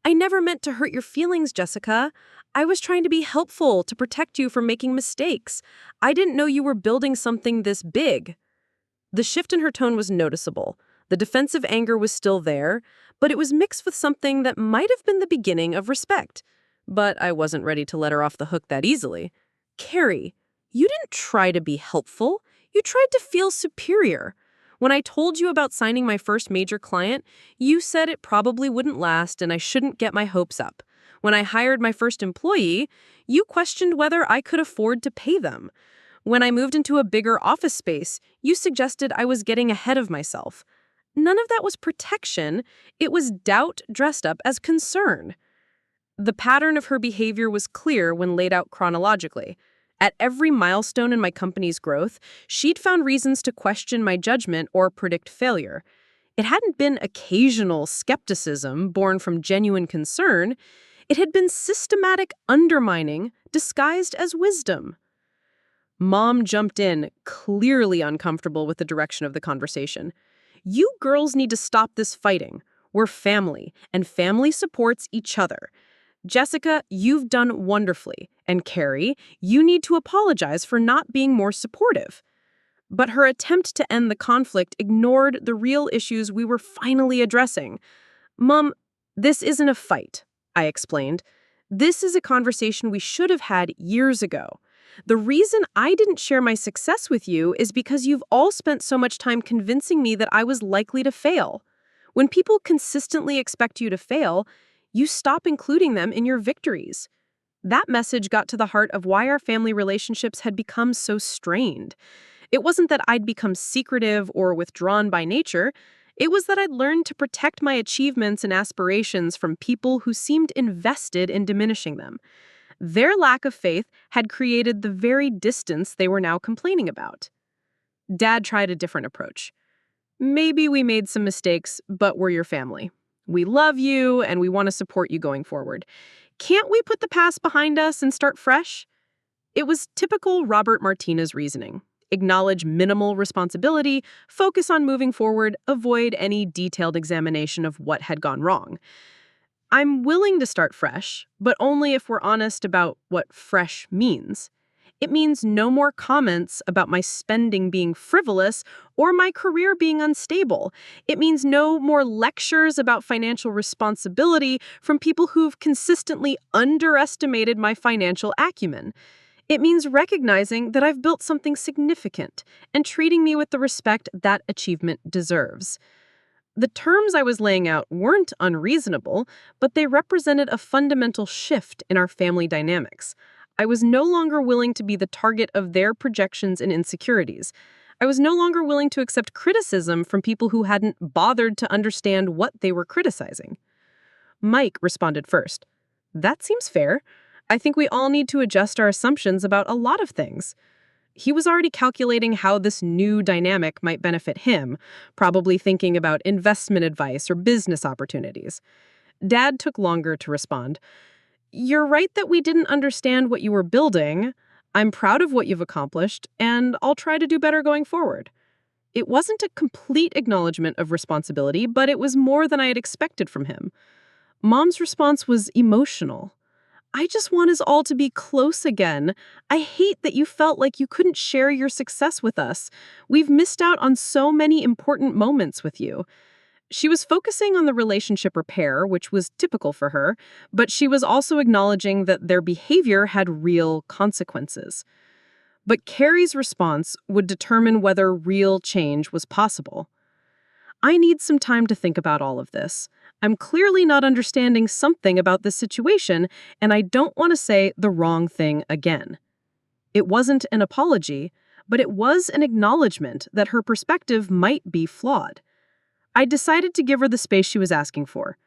I never meant to hurt your feelings, Jessica. I was trying to be helpful to protect you from making mistakes. I didn't know you were building something this big. The shift in her tone was noticeable. The defensive anger was still there, but it was mixed with something that might have been the beginning of respect. But I wasn't ready to let her off the hook that easily. Carrie, you didn't try to be helpful. You tried to feel superior. When I told you about signing my first major client, you said it probably wouldn't last and I shouldn't get my hopes up. When I hired my first employee, you questioned whether I could afford to pay them. When I moved into a bigger office space, you suggested I was getting ahead of myself. None of that was protection. It was doubt dressed up as concern. The pattern of her behavior was clear when laid out chronologically. At every milestone in my company's growth, she'd found reasons to question my judgment or predict failure. It hadn't been occasional skepticism born from genuine concern. It had been systematic undermining disguised as wisdom. Mom jumped in, clearly uncomfortable with the direction of the conversation. You girls need to stop this fighting. We're family, and family supports each other. Jessica, you've done wonderfully, and Carrie, you need to apologize for not being more supportive. But her attempt to end the conflict ignored the real issues we were finally addressing. Mom, this isn't a fight, I explained. This is a conversation we should have had years ago. The reason I didn't share my success with you is because you've all spent so much time convincing me that I was likely to fail. When people consistently expect you to fail, you stop including them in your victories. That message got to the heart of why our family relationships had become so strained. It wasn't that I'd become secretive or withdrawn by nature. It was that I'd learned to protect my achievements and aspirations from people who seemed invested in diminishing them. Their lack of faith had created the very distance they were now complaining about. Dad tried a different approach. Maybe we made some mistakes, but we're your family. We love you, and we want to support you going forward. Can't we put the past behind us and start fresh? It was typical Robert Martinez reasoning. Acknowledge minimal responsibility, focus on moving forward, avoid any detailed examination of what had gone wrong. I'm willing to start fresh, but only if we're honest about what fresh means. It means no more comments about my spending being frivolous or my career being unstable. It means no more lectures about financial responsibility from people who've consistently underestimated my financial acumen. It means recognizing that I've built something significant and treating me with the respect that achievement deserves. The terms I was laying out weren't unreasonable, but they represented a fundamental shift in our family dynamics. I was no longer willing to be the target of their projections and insecurities. I was no longer willing to accept criticism from people who hadn't bothered to understand what they were criticizing. Mike responded first. That seems fair. I think we all need to adjust our assumptions about a lot of things. He was already calculating how this new dynamic might benefit him, probably thinking about investment advice or business opportunities. Dad took longer to respond. You're right that we didn't understand what you were building. I'm proud of what you've accomplished, and I'll try to do better going forward. It wasn't a complete acknowledgement of responsibility, but it was more than I had expected from him. Mom's response was emotional. I just want us all to be close again. I hate that you felt like you couldn't share your success with us. We've missed out on so many important moments with you. She was focusing on the relationship repair, which was typical for her, but she was also acknowledging that their behavior had real consequences. But Carrie's response would determine whether real change was possible. I need some time to think about all of this. I'm clearly not understanding something about this situation, and I don't want to say the wrong thing again. It wasn't an apology, but it was an acknowledgement that her perspective might be flawed. I decided to give her the space she was asking for.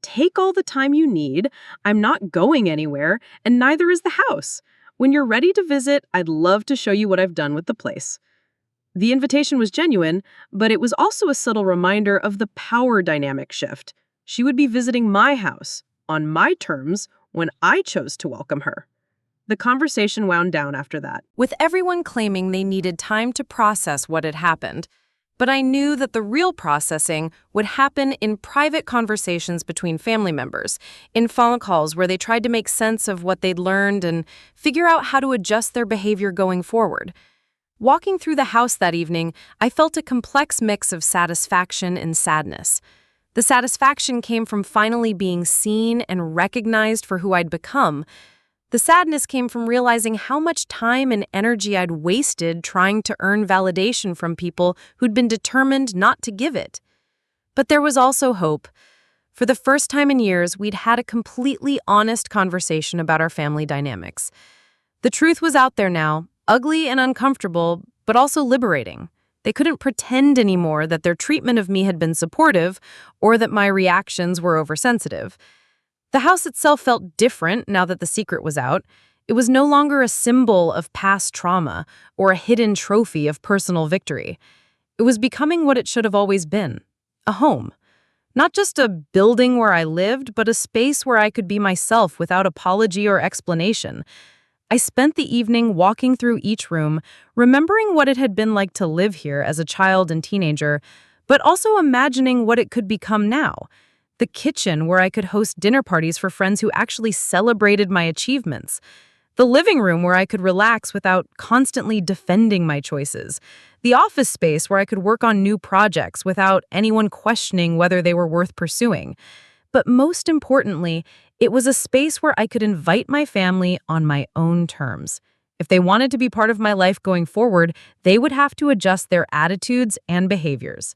Take all the time you need. I'm not going anywhere, and neither is the house. When you're ready to visit, I'd love to show you what I've done with the place. The invitation was genuine, but it was also a subtle reminder of the power dynamic shift. She would be visiting my house, on my terms, when I chose to welcome her. The conversation wound down after that. With everyone claiming they needed time to process what had happened, But I knew that the real processing would happen in private conversations between family members, in phone calls where they tried to make sense of what they'd learned and figure out how to adjust their behavior going forward. Walking through the house that evening, I felt a complex mix of satisfaction and sadness. The satisfaction came from finally being seen and recognized for who I'd become. The sadness came from realizing how much time and energy I'd wasted trying to earn validation from people who'd been determined not to give it. But there was also hope. For the first time in years, we'd had a completely honest conversation about our family dynamics. The truth was out there now, ugly and uncomfortable, but also liberating. They couldn't pretend anymore that their treatment of me had been supportive or that my reactions were oversensitive. The house itself felt different now that the secret was out. It was no longer a symbol of past trauma or a hidden trophy of personal victory. It was becoming what it should have always been, a home. Not just a building where I lived, but a space where I could be myself without apology or explanation. I spent the evening walking through each room, remembering what it had been like to live here as a child and teenager, but also imagining what it could become now. The kitchen where I could host dinner parties for friends who actually celebrated my achievements. The living room where I could relax without constantly defending my choices. The office space where I could work on new projects without anyone questioning whether they were worth pursuing. But most importantly, it was a space where I could invite my family on my own terms. If they wanted to be part of my life going forward, they would have to adjust their attitudes and behaviors.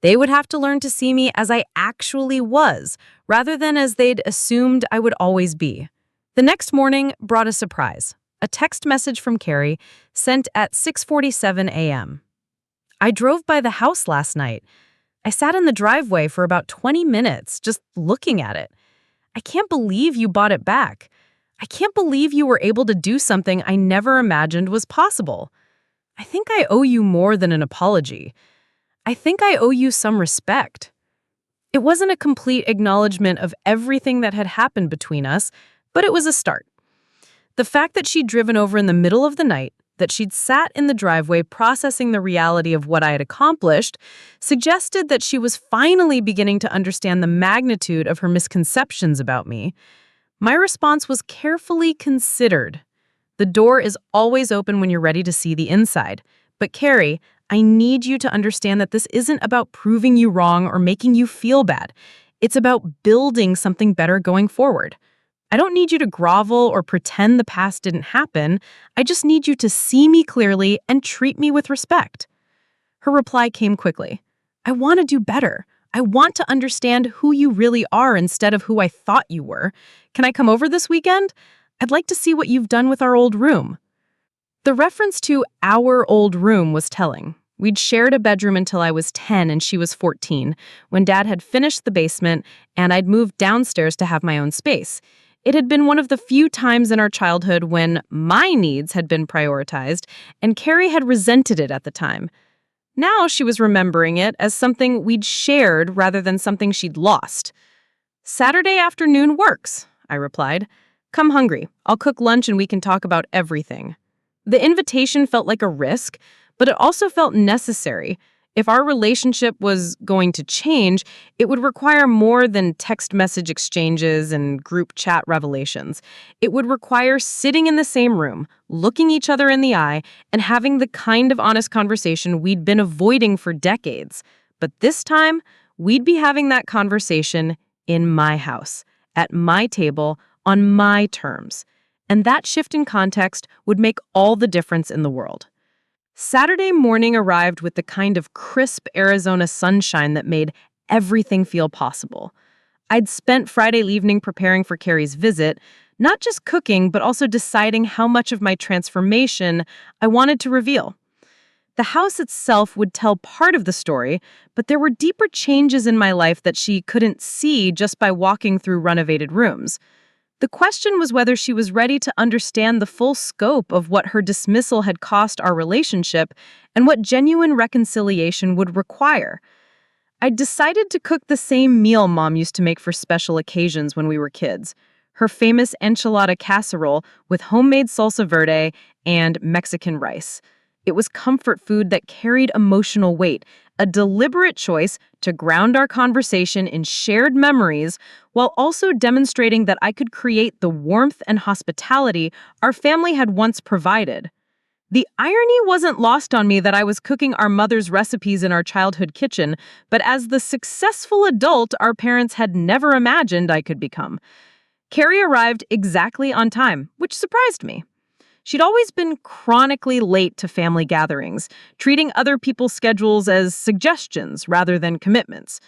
They would have to learn to see me as I actually was, rather than as they'd assumed I would always be. The next morning brought a surprise. A text message from Carrie, sent at 6:47 a.m. I drove by the house last night. I sat in the driveway for about 20 minutes, just looking at it. I can't believe you bought it back. I can't believe you were able to do something I never imagined was possible. I think I owe you more than an apology. I think I owe you some respect. It wasn't a complete acknowledgement of everything that had happened between us, but it was a start. The fact that she'd driven over in the middle of the night, that she'd sat in the driveway processing the reality of what I had accomplished, suggested that she was finally beginning to understand the magnitude of her misconceptions about me. My response was carefully considered. The door is always open when you're ready to see the inside. But Carrie, I need you to understand that this isn't about proving you wrong or making you feel bad. It's about building something better going forward. I don't need you to grovel or pretend the past didn't happen. I just need you to see me clearly and treat me with respect. Her reply came quickly. I want to do better. I want to understand who you really are instead of who I thought you were. Can I come over this weekend? I'd like to see what you've done with our old room. The reference to our old room was telling. We'd shared a bedroom until I was 10 and she was 14, when Dad had finished the basement and I'd moved downstairs to have my own space. It had been one of the few times in our childhood when my needs had been prioritized, and Carrie had resented it at the time. Now she was remembering it as something we'd shared rather than something she'd lost. Saturday afternoon works, I replied. Come hungry. I'll cook lunch and we can talk about everything. The invitation felt like a risk, but it also felt necessary. If our relationship was going to change, it would require more than text message exchanges and group chat revelations. It would require sitting in the same room, looking each other in the eye, and having the kind of honest conversation we'd been avoiding for decades. But this time, we'd be having that conversation in my house, at my table, on my terms. And that shift in context would make all the difference in the world. Saturday morning arrived with the kind of crisp Arizona sunshine that made everything feel possible. I'd spent Friday evening preparing for Carrie's visit, not just cooking, but also deciding how much of my transformation I wanted to reveal. The house itself would tell part of the story, but there were deeper changes in my life that she couldn't see just by walking through renovated rooms. The question was whether she was ready to understand the full scope of what her dismissal had cost our relationship and what genuine reconciliation would require. I'd decided to cook the same meal Mom used to make for special occasions when we were kids, her famous enchilada casserole with homemade salsa verde and Mexican rice. It was comfort food that carried emotional weight, a deliberate choice to ground our conversation in shared memories while also demonstrating that I could create the warmth and hospitality our family had once provided. The irony wasn't lost on me that I was cooking our mother's recipes in our childhood kitchen, but as the successful adult our parents had never imagined I could become. Carrie arrived exactly on time, which surprised me. She'd always been chronically late to family gatherings, treating other people's schedules as suggestions rather than commitments.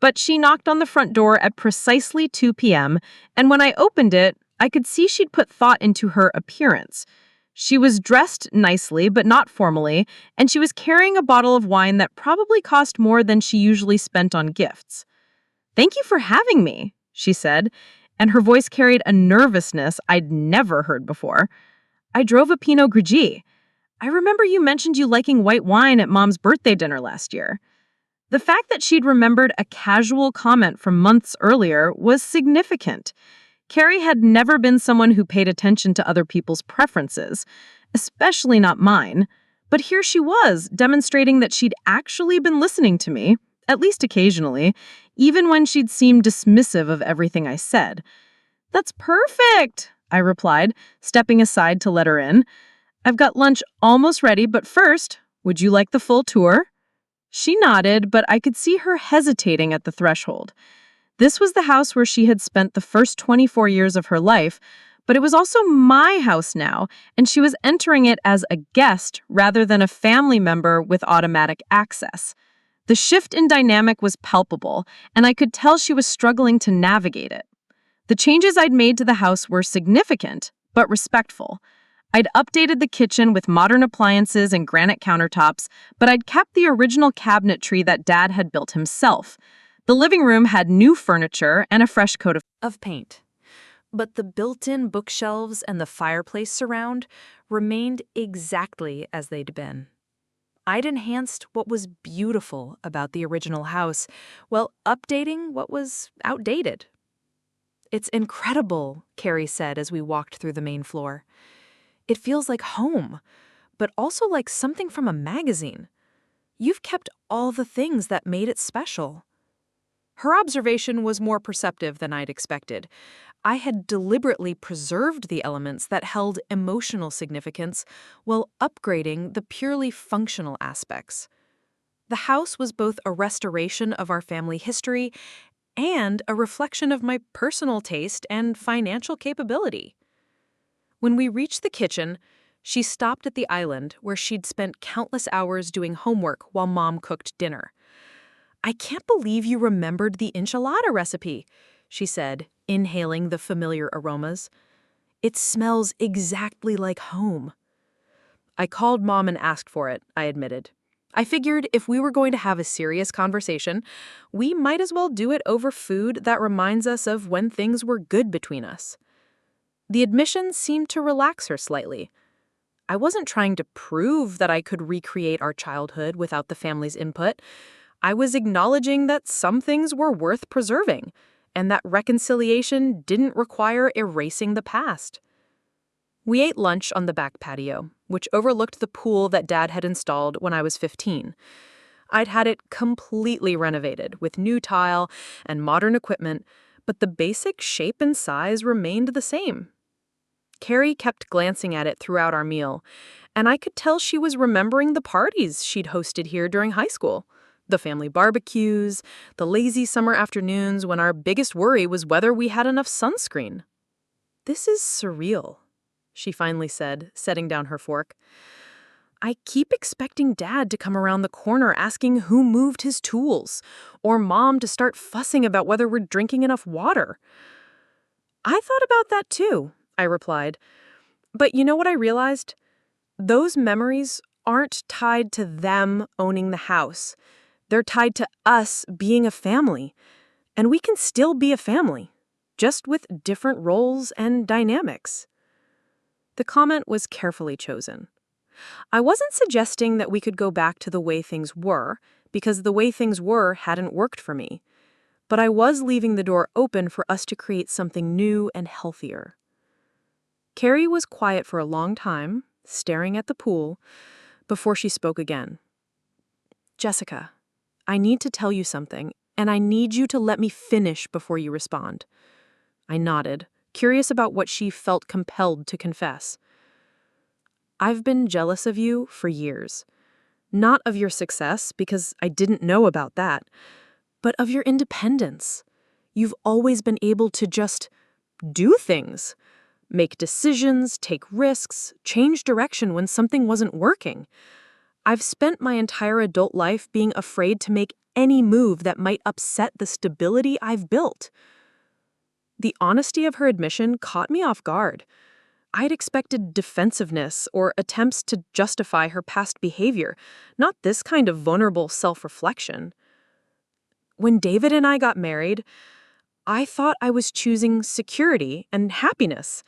But she knocked on the front door at precisely 2 p.m., and when I opened it, I could see she'd put thought into her appearance. She was dressed nicely, but not formally, and she was carrying a bottle of wine that probably cost more than she usually spent on gifts. "Thank you for having me," she said, and her voice carried a nervousness I'd never heard before. "I drove a Pinot Grigio. I remember you mentioned you liking white wine at Mom's birthday dinner last year." The fact that she'd remembered a casual comment from months earlier was significant. Carrie had never been someone who paid attention to other people's preferences, especially not mine. But here she was, demonstrating that she'd actually been listening to me, at least occasionally, even when she'd seemed dismissive of everything I said. "That's perfect," I replied, stepping aside to let her in. "I've got lunch almost ready, but first, would you like the full tour?" She nodded, but I could see her hesitating at the threshold. This was the house where she had spent the first 24 years of her life, but it was also my house now, and she was entering it as a guest rather than a family member with automatic access. The shift in dynamic was palpable, and I could tell she was struggling to navigate it. The changes I'd made to the house were significant, but respectful. I'd updated the kitchen with modern appliances and granite countertops, but I'd kept the original cabinetry that Dad had built himself. The living room had new furniture and a fresh coat of paint. But the built-in bookshelves and the fireplace surround remained exactly as they'd been. I'd enhanced what was beautiful about the original house, while updating what was outdated. "It's incredible," Carrie said as we walked through the main floor. "It feels like home, but also like something from a magazine. You've kept all the things that made it special." Her observation was more perceptive than I'd expected. I had deliberately preserved the elements that held emotional significance while upgrading the purely functional aspects. The house was both a restoration of our family history and a reflection of my personal taste and financial capability. When we reached the kitchen, she stopped at the island where she'd spent countless hours doing homework while Mom cooked dinner. "I can't believe you remembered the enchilada recipe," she said, inhaling the familiar aromas. "It smells exactly like home." "I called Mom and asked for it," I admitted. "I figured if we were going to have a serious conversation, we might as well do it over food that reminds us of when things were good between us." The admission seemed to relax her slightly. I wasn't trying to prove that I could recreate our childhood without the family's input. I was acknowledging that some things were worth preserving, and that reconciliation didn't require erasing the past. We ate lunch on the back patio, which overlooked the pool that Dad had installed when I was 15. I'd had it completely renovated with new tile and modern equipment, but the basic shape and size remained the same. Carrie kept glancing at it throughout our meal, and I could tell she was remembering the parties she'd hosted here during high school. The family barbecues, the lazy summer afternoons when our biggest worry was whether we had enough sunscreen. "This is surreal," she finally said, setting down her fork. "I keep expecting Dad to come around the corner asking who moved his tools, or Mom to start fussing about whether we're drinking enough water." "I thought about that too," I replied. "But you know what I realized? Those memories aren't tied to them owning the house. They're tied to us being a family. And we can still be a family, just with different roles and dynamics." The comment was carefully chosen. I wasn't suggesting that we could go back to the way things were, because the way things were hadn't worked for me. But I was leaving the door open for us to create something new and healthier. Carrie was quiet for a long time, staring at the pool, before she spoke again. "Jessica, I need to tell you something, and I need you to let me finish before you respond. I nodded, curious about what she felt compelled to confess. I've been jealous of you for years. Not of your success, because I didn't know about that, but of your independence. You've always been able to just do things, make decisions, take risks, change direction when something wasn't working. I've spent my entire adult life being afraid to make any move that might upset the stability I've built. The honesty of her admission caught me off guard. I'd expected defensiveness or attempts to justify her past behavior, not this kind of vulnerable self-reflection. When David and I got married, I thought I was choosing security and happiness.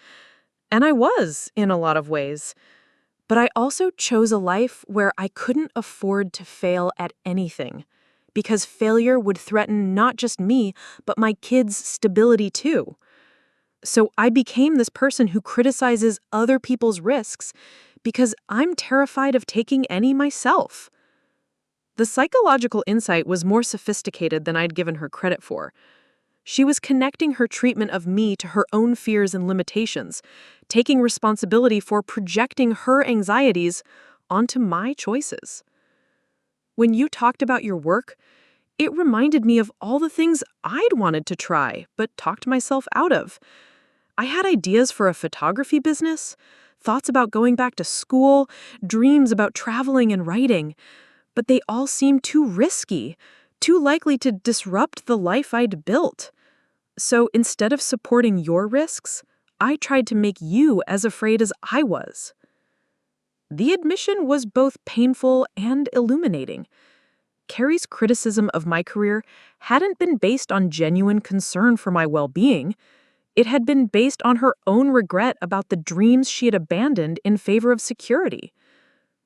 And I was, in a lot of ways. But I also chose a life where I couldn't afford to fail at anything, because failure would threaten not just me, but my kids' stability too. So I became this person who criticizes other people's risks because I'm terrified of taking any myself. The psychological insight was more sophisticated than I'd given her credit for. She was connecting her treatment of me to her own fears and limitations, taking responsibility for projecting her anxieties onto my choices. When you talked about your work, it reminded me of all the things I'd wanted to try, but talked myself out of. I had ideas for a photography business, thoughts about going back to school, dreams about traveling and writing, but they all seemed too risky, too likely to disrupt the life I'd built. So instead of supporting your risks, I tried to make you as afraid as I was. The admission was both painful and illuminating. Carrie's criticism of my career hadn't been based on genuine concern for my well-being. It had been based on her own regret about the dreams she had abandoned in favor of security.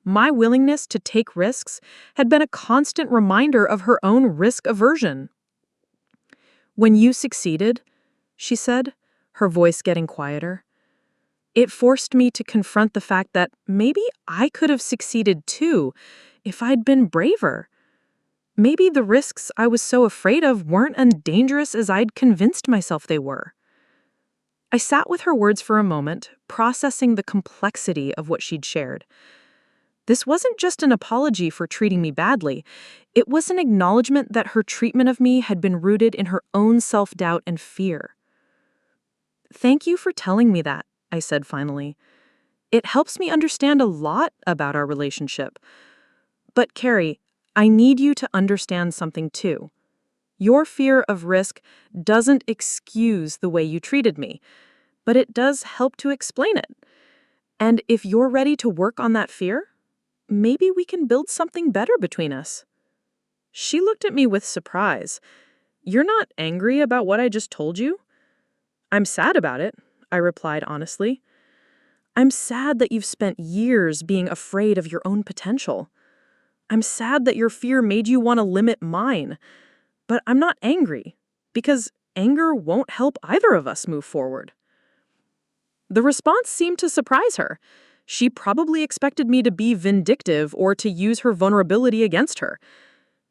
My willingness to take risks had been a constant reminder of her own risk aversion. When you succeeded, she said, her voice getting quieter, it forced me to confront the fact that maybe I could have succeeded too if I'd been braver. Maybe the risks I was so afraid of weren't as dangerous as I'd convinced myself they were. I sat with her words for a moment, processing the complexity of what she'd shared. This wasn't just an apology for treating me badly. It was an acknowledgement that her treatment of me had been rooted in her own self-doubt and fear. "Thank you for telling me that," I said finally. "It helps me understand a lot about our relationship. But Carrie, I need you to understand something too. Your fear of risk doesn't excuse the way you treated me, but it does help to explain it. And if you're ready to work on that fear, maybe we can build something better between us." She looked at me with surprise. "You're not angry about what I just told you?" "I'm sad about it," I replied honestly. "I'm sad that you've spent years being afraid of your own potential. I'm sad that your fear made you want to limit mine. But I'm not angry, because anger won't help either of us move forward." The response seemed to surprise her. She probably expected me to be vindictive or to use her vulnerability against her.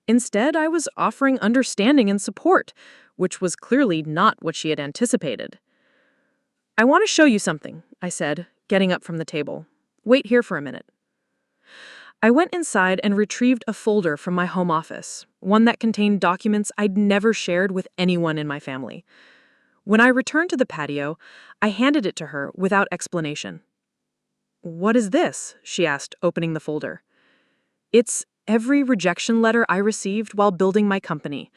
Instead, I was offering understanding and support, which was clearly not what she had anticipated. "I want to show you something," I said, getting up from the table. "Wait here for a minute." I went inside and retrieved a folder from my home office, one that contained documents I'd never shared with anyone in my family. When I returned to the patio, I handed it to her without explanation. "What is this?" she asked, opening the folder. "It's every rejection letter I received while building my company.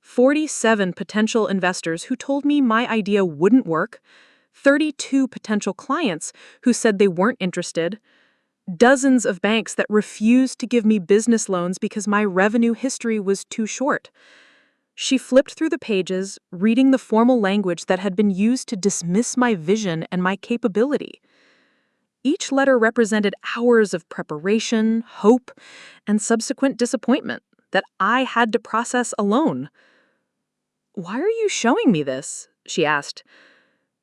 47 potential investors who told me my idea wouldn't work, 32 potential clients who said they weren't interested, dozens of banks that refused to give me business loans because my revenue history was too short." She flipped through the pages, reading the formal language that had been used to dismiss my vision and my capability. Each letter represented hours of preparation, hope, and subsequent disappointment that I had to process alone. "Why are you showing me this?" she asked.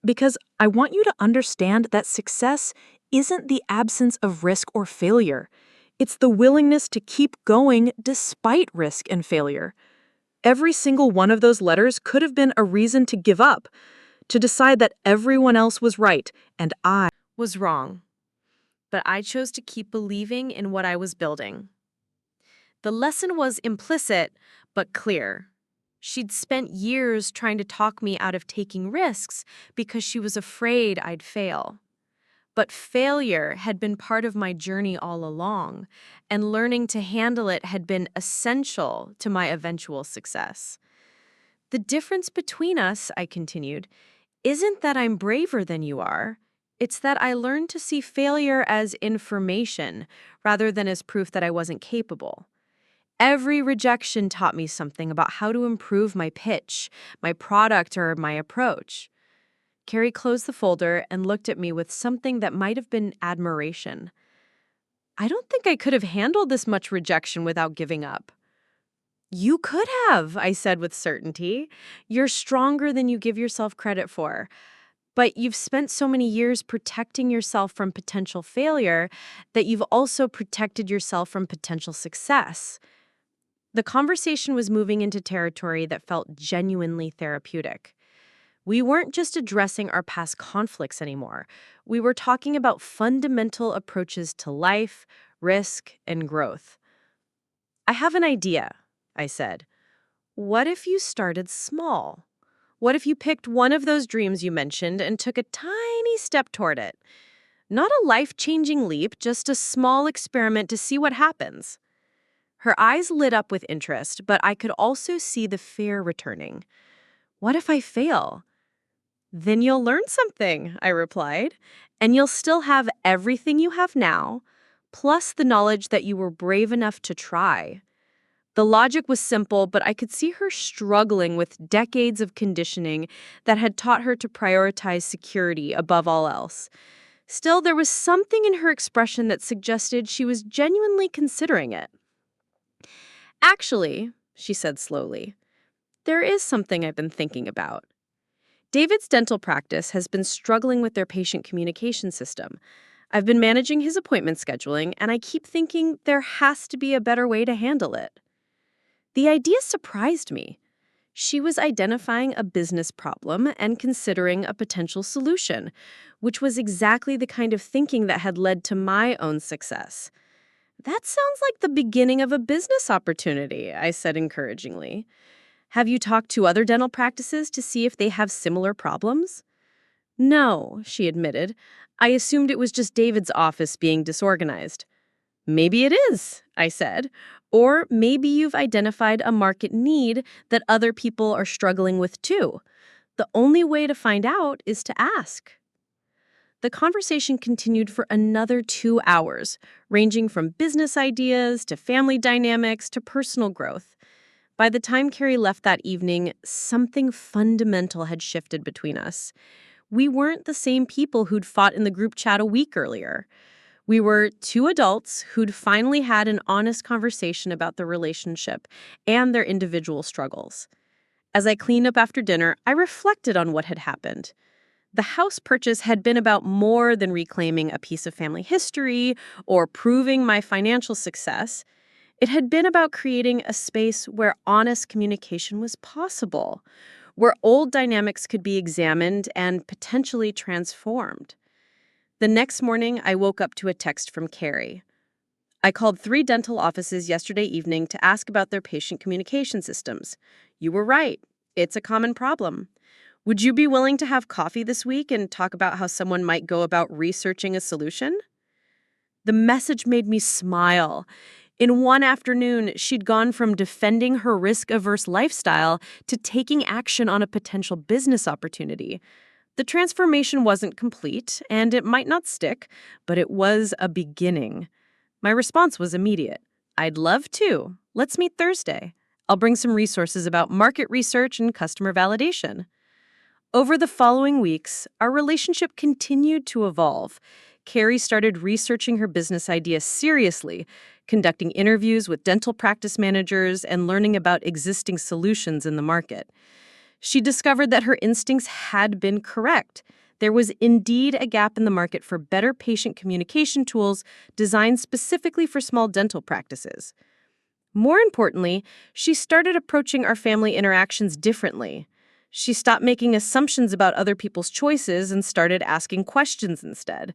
"Because I want you to understand that success isn't the absence of risk or failure. It's the willingness to keep going despite risk and failure. Every single one of those letters could have been a reason to give up, to decide that everyone else was right and I was wrong. But I chose to keep believing in what I was building. The lesson was implicit, but clear. She'd spent years trying to talk me out of taking risks because she was afraid I'd fail. But failure had been part of my journey all along, and learning to handle it had been essential to my eventual success. The difference between us, I continued, isn't that I'm braver than you are. It's that I learned to see failure as information rather than as proof that I wasn't capable. Every rejection taught me something about how to improve my pitch, my product, or my approach. Carrie closed the folder and looked at me with something that might have been admiration. I don't think I could have handled this much rejection without giving up. You could have, I said with certainty. You're stronger than you give yourself credit for. But you've spent so many years protecting yourself from potential failure that you've also protected yourself from potential success. The conversation was moving into territory that felt genuinely therapeutic. We weren't just addressing our past conflicts anymore. We were talking about fundamental approaches to life, risk, and growth. I have an idea, I said. What if you started small? What if you picked one of those dreams you mentioned and took a tiny step toward it? Not a life-changing leap, just a small experiment to see what happens. Her eyes lit up with interest, but I could also see the fear returning. What if I fail? Then you'll learn something, I replied, and you'll still have everything you have now, plus the knowledge that you were brave enough to try. The logic was simple, but I could see her struggling with decades of conditioning that had taught her to prioritize security above all else. Still, there was something in her expression that suggested she was genuinely considering it. Actually, she said slowly, there is something I've been thinking about. David's dental practice has been struggling with their patient communication system. I've been managing his appointment scheduling, and I keep thinking there has to be a better way to handle it. The idea surprised me. She was identifying a business problem and considering a potential solution, which was exactly the kind of thinking that had led to my own success. That sounds like the beginning of a business opportunity, I said encouragingly. Have you talked to other dental practices to see if they have similar problems? No, she admitted. I assumed it was just David's office being disorganized. Maybe it is, I said. Or maybe you've identified a market need that other people are struggling with too. The only way to find out is to ask. The conversation continued for another 2 hours, ranging from business ideas to family dynamics to personal growth. By the time Carrie left that evening, something fundamental had shifted between us. We weren't the same people who'd fought in the group chat a week earlier. We were two adults who'd finally had an honest conversation about the relationship and their individual struggles. As I cleaned up after dinner, I reflected on what had happened. The house purchase had been about more than reclaiming a piece of family history or proving my financial success. It had been about creating a space where honest communication was possible, where old dynamics could be examined and potentially transformed. The next morning, I woke up to a text from Carrie. I called 3 dental offices yesterday evening to ask about their patient communication systems. You were right. It's a common problem. Would you be willing to have coffee this week and talk about how someone might go about researching a solution? The message made me smile. In one afternoon, she'd gone from defending her risk-averse lifestyle to taking action on a potential business opportunity. The transformation wasn't complete, and it might not stick, but it was a beginning. My response was immediate. I'd love to. Let's meet Thursday. I'll bring some resources about market research and customer validation. Over the following weeks, our relationship continued to evolve. Carrie started researching her business idea seriously, conducting interviews with dental practice managers and learning about existing solutions in the market. She discovered that her instincts had been correct. There was indeed a gap in the market for better patient communication tools designed specifically for small dental practices. More importantly, she started approaching our family interactions differently. She stopped making assumptions about other people's choices and started asking questions instead.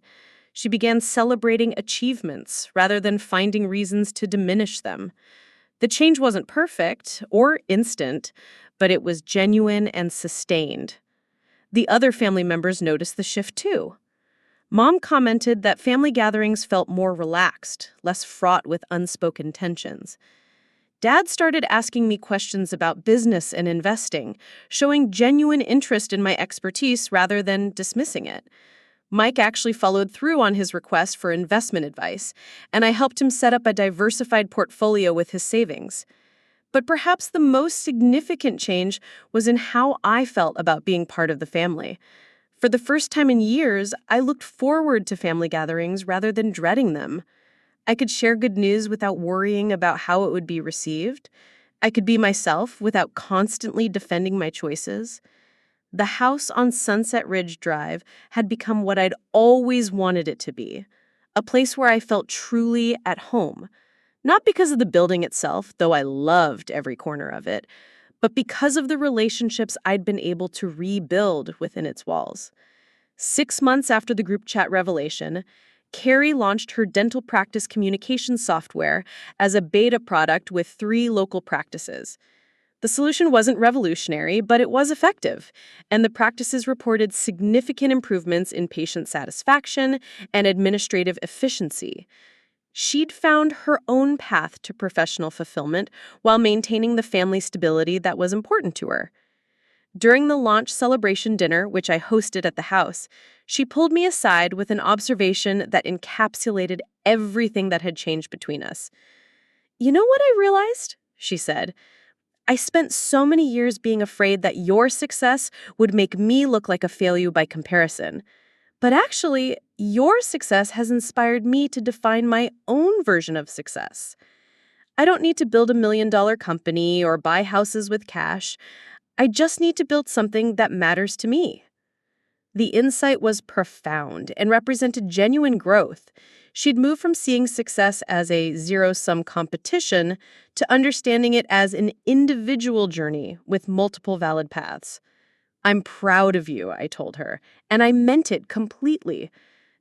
She began celebrating achievements rather than finding reasons to diminish them. The change wasn't perfect or instant, but it was genuine and sustained. The other family members noticed the shift too. Mom commented that family gatherings felt more relaxed, less fraught with unspoken tensions. Dad started asking me questions about business and investing, showing genuine interest in my expertise rather than dismissing it. Mike actually followed through on his request for investment advice, and I helped him set up a diversified portfolio with his savings. But perhaps the most significant change was in how I felt about being part of the family. For the first time in years, I looked forward to family gatherings rather than dreading them. I could share good news without worrying about how it would be received. I could be myself without constantly defending my choices. The house on Sunset Ridge Drive had become what I'd always wanted it to be, a place where I felt truly at home. Not because of the building itself, though I loved every corner of it, but because of the relationships I'd been able to rebuild within its walls. 6 months after the group chat revelation, Carrie launched her dental practice communication software as a beta product with 3 local practices. The solution wasn't revolutionary, but it was effective, and the practices reported significant improvements in patient satisfaction and administrative efficiency. She'd found her own path to professional fulfillment while maintaining the family stability that was important to her. During the launch celebration dinner, which I hosted at the house, she pulled me aside with an observation that encapsulated everything that had changed between us. "You know what I realized?" she said. "I spent so many years being afraid that your success would make me look like a failure by comparison. But actually, your success has inspired me to define my own version of success. I don't need to build $1 million company or buy houses with cash. I just need to build something that matters to me." The insight was profound and represented genuine growth. She'd moved from seeing success as a zero-sum competition to understanding it as an individual journey with multiple valid paths. "I'm proud of you," I told her, and I meant it completely.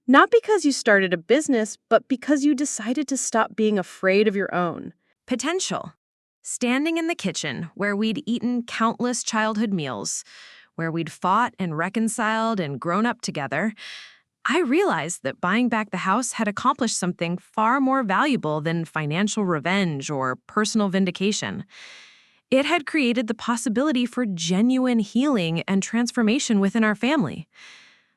Not because you started a business, but because you decided to stop being afraid of your own. Potential. Standing in the kitchen where we'd eaten countless childhood meals, where we'd fought and reconciled and grown up together, I realized that buying back the house had accomplished something far more valuable than financial revenge or personal vindication. It had created the possibility for genuine healing and transformation within our family.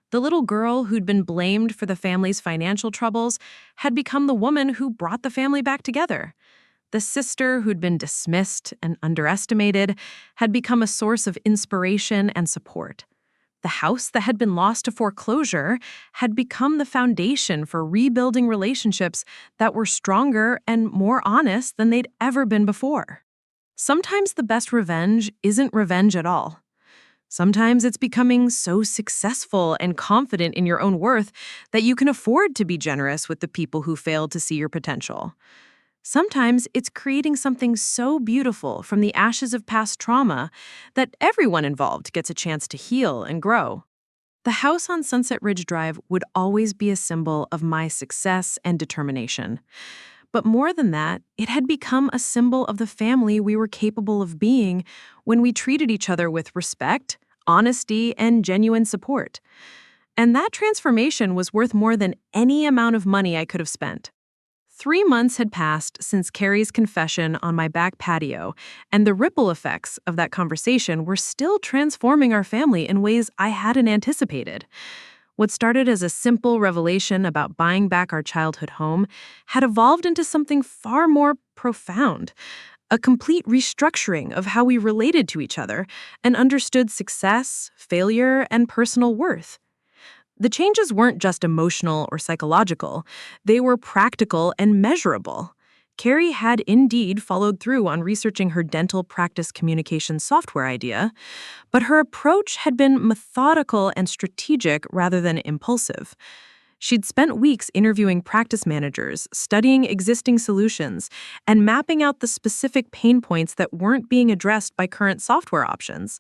The little girl who'd been blamed for the family's financial troubles had become the woman who brought the family back together. The sister who'd been dismissed and underestimated had become a source of inspiration and support. The house that had been lost to foreclosure had become the foundation for rebuilding relationships that were stronger and more honest than they'd ever been before. Sometimes the best revenge isn't revenge at all. Sometimes it's becoming so successful and confident in your own worth that you can afford to be generous with the people who failed to see your potential. Sometimes it's creating something so beautiful from the ashes of past trauma that everyone involved gets a chance to heal and grow. The house on Sunset Ridge Drive would always be a symbol of my success and determination. But more than that, it had become a symbol of the family we were capable of being when we treated each other with respect, honesty, and genuine support. And that transformation was worth more than any amount of money I could have spent. 3 months had passed since Carrie's confession on my back patio, and the ripple effects of that conversation were still transforming our family in ways I hadn't anticipated. What started as a simple revelation about buying back our childhood home had evolved into something far more profound, a complete restructuring of how we related to each other and understood success, failure, and personal worth. The changes weren't just emotional or psychological, they were practical and measurable. Carrie had indeed followed through on researching her dental practice communication software idea, but her approach had been methodical and strategic rather than impulsive. She'd spent weeks interviewing practice managers, studying existing solutions, and mapping out the specific pain points that weren't being addressed by current software options.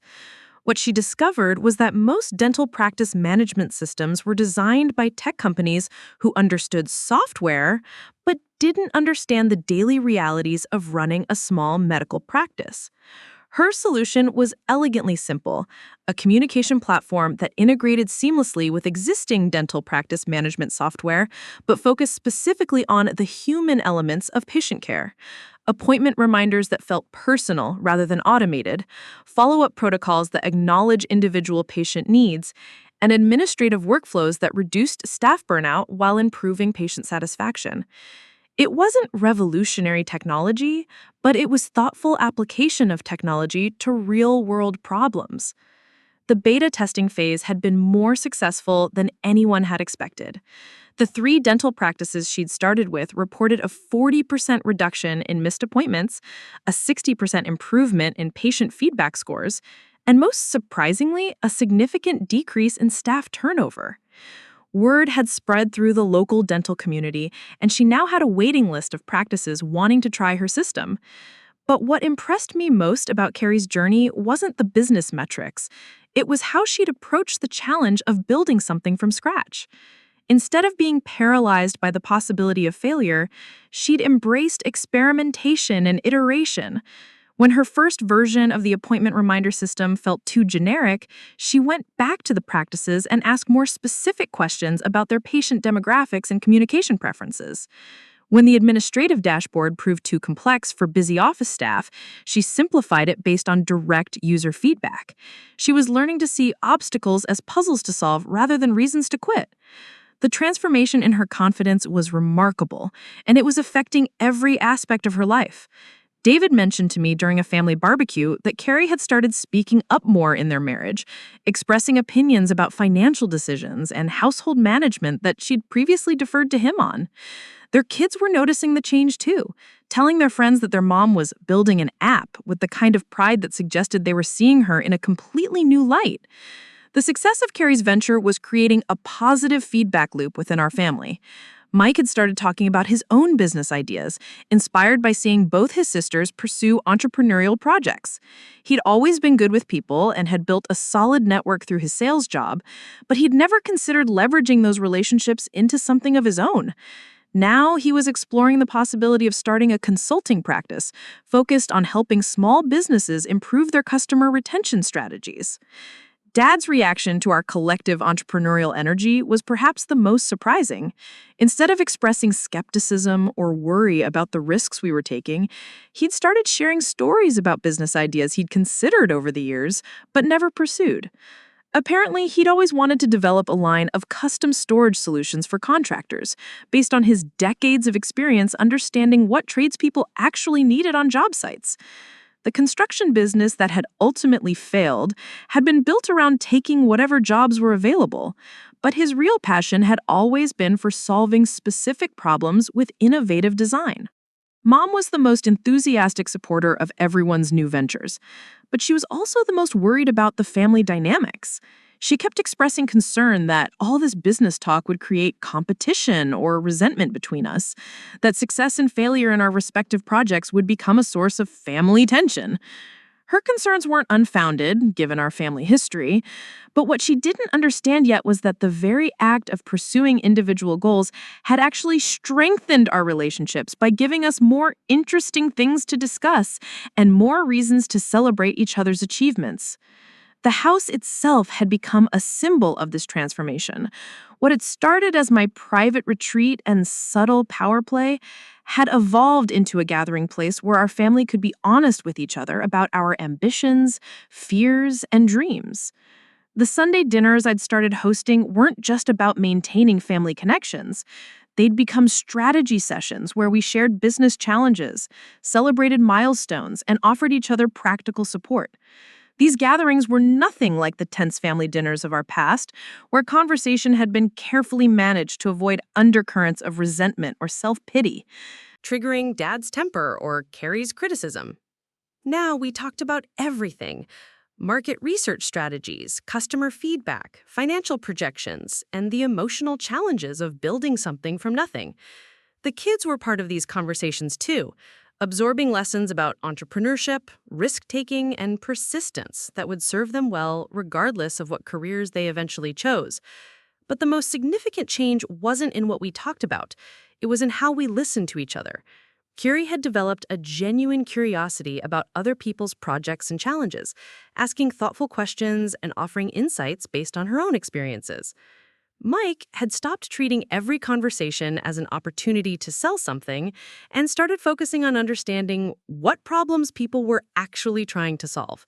What she discovered was that most dental practice management systems were designed by tech companies who understood software but didn't understand the daily realities of running a small medical practice. Her solution was elegantly simple, a communication platform that integrated seamlessly with existing dental practice management software, but focused specifically on the human elements of patient care. Appointment reminders that felt personal rather than automated, follow-up protocols that acknowledge individual patient needs, and administrative workflows that reduced staff burnout while improving patient satisfaction. It wasn't revolutionary technology, but it was thoughtful application of technology to real-world problems. The beta testing phase had been more successful than anyone had expected. The 3 dental practices she'd started with reported a 40% reduction in missed appointments, a 60% improvement in patient feedback scores, and most surprisingly, a significant decrease in staff turnover. Word had spread through the local dental community, and she now had a waiting list of practices wanting to try her system. But what impressed me most about Carrie's journey wasn't the business metrics. It was how she'd approached the challenge of building something from scratch. Instead of being paralyzed by the possibility of failure, she'd embraced experimentation and iteration. When her first version of the appointment reminder system felt too generic, she went back to the practices and asked more specific questions about their patient demographics and communication preferences. When the administrative dashboard proved too complex for busy office staff, she simplified it based on direct user feedback. She was learning to see obstacles as puzzles to solve rather than reasons to quit. The transformation in her confidence was remarkable, and it was affecting every aspect of her life. David mentioned to me during a family barbecue that Carrie had started speaking up more in their marriage, expressing opinions about financial decisions and household management that she'd previously deferred to him on. Their kids were noticing the change too, telling their friends that their mom was building an app with the kind of pride that suggested they were seeing her in a completely new light. The success of Carrie's venture was creating a positive feedback loop within our family. Mike had started talking about his own business ideas, inspired by seeing both his sisters pursue entrepreneurial projects. He'd always been good with people and had built a solid network through his sales job, but he'd never considered leveraging those relationships into something of his own. Now he was exploring the possibility of starting a consulting practice focused on helping small businesses improve their customer retention strategies. Dad's reaction to our collective entrepreneurial energy was perhaps the most surprising. Instead of expressing skepticism or worry about the risks we were taking, he'd started sharing stories about business ideas he'd considered over the years, but never pursued. Apparently, he'd always wanted to develop a line of custom storage solutions for contractors, based on his decades of experience understanding what tradespeople actually needed on job sites. The construction business that had ultimately failed had been built around taking whatever jobs were available, but his real passion had always been for solving specific problems with innovative design. Mom was the most enthusiastic supporter of everyone's new ventures, but she was also the most worried about the family dynamics. She kept expressing concern that all this business talk would create competition or resentment between us, that success and failure in our respective projects would become a source of family tension. Her concerns weren't unfounded, given our family history, but what she didn't understand yet was that the very act of pursuing individual goals had actually strengthened our relationships by giving us more interesting things to discuss and more reasons to celebrate each other's achievements. The house itself had become a symbol of this transformation. What had started as my private retreat and subtle power play had evolved into a gathering place where our family could be honest with each other about our ambitions, fears, and dreams. The Sunday dinners I'd started hosting weren't just about maintaining family connections. They'd become strategy sessions where we shared business challenges, celebrated milestones, and offered each other practical support. These gatherings were nothing like the tense family dinners of our past, where conversation had been carefully managed to avoid undercurrents of resentment or self-pity. triggering Dad's temper or Carrie's criticism. Now we talked about everything: market research strategies, customer feedback, financial projections, and the emotional challenges of building something from nothing. The kids were part of these conversations too, absorbing lessons about entrepreneurship, risk-taking, and persistence that would serve them well regardless of what careers they eventually chose. But the most significant change wasn't in what we talked about. It was in how we listened to each other. Carrie had developed a genuine curiosity about other people's projects and challenges, asking thoughtful questions and offering insights based on her own experiences. Mike had stopped treating every conversation as an opportunity to sell something and started focusing on understanding what problems people were actually trying to solve.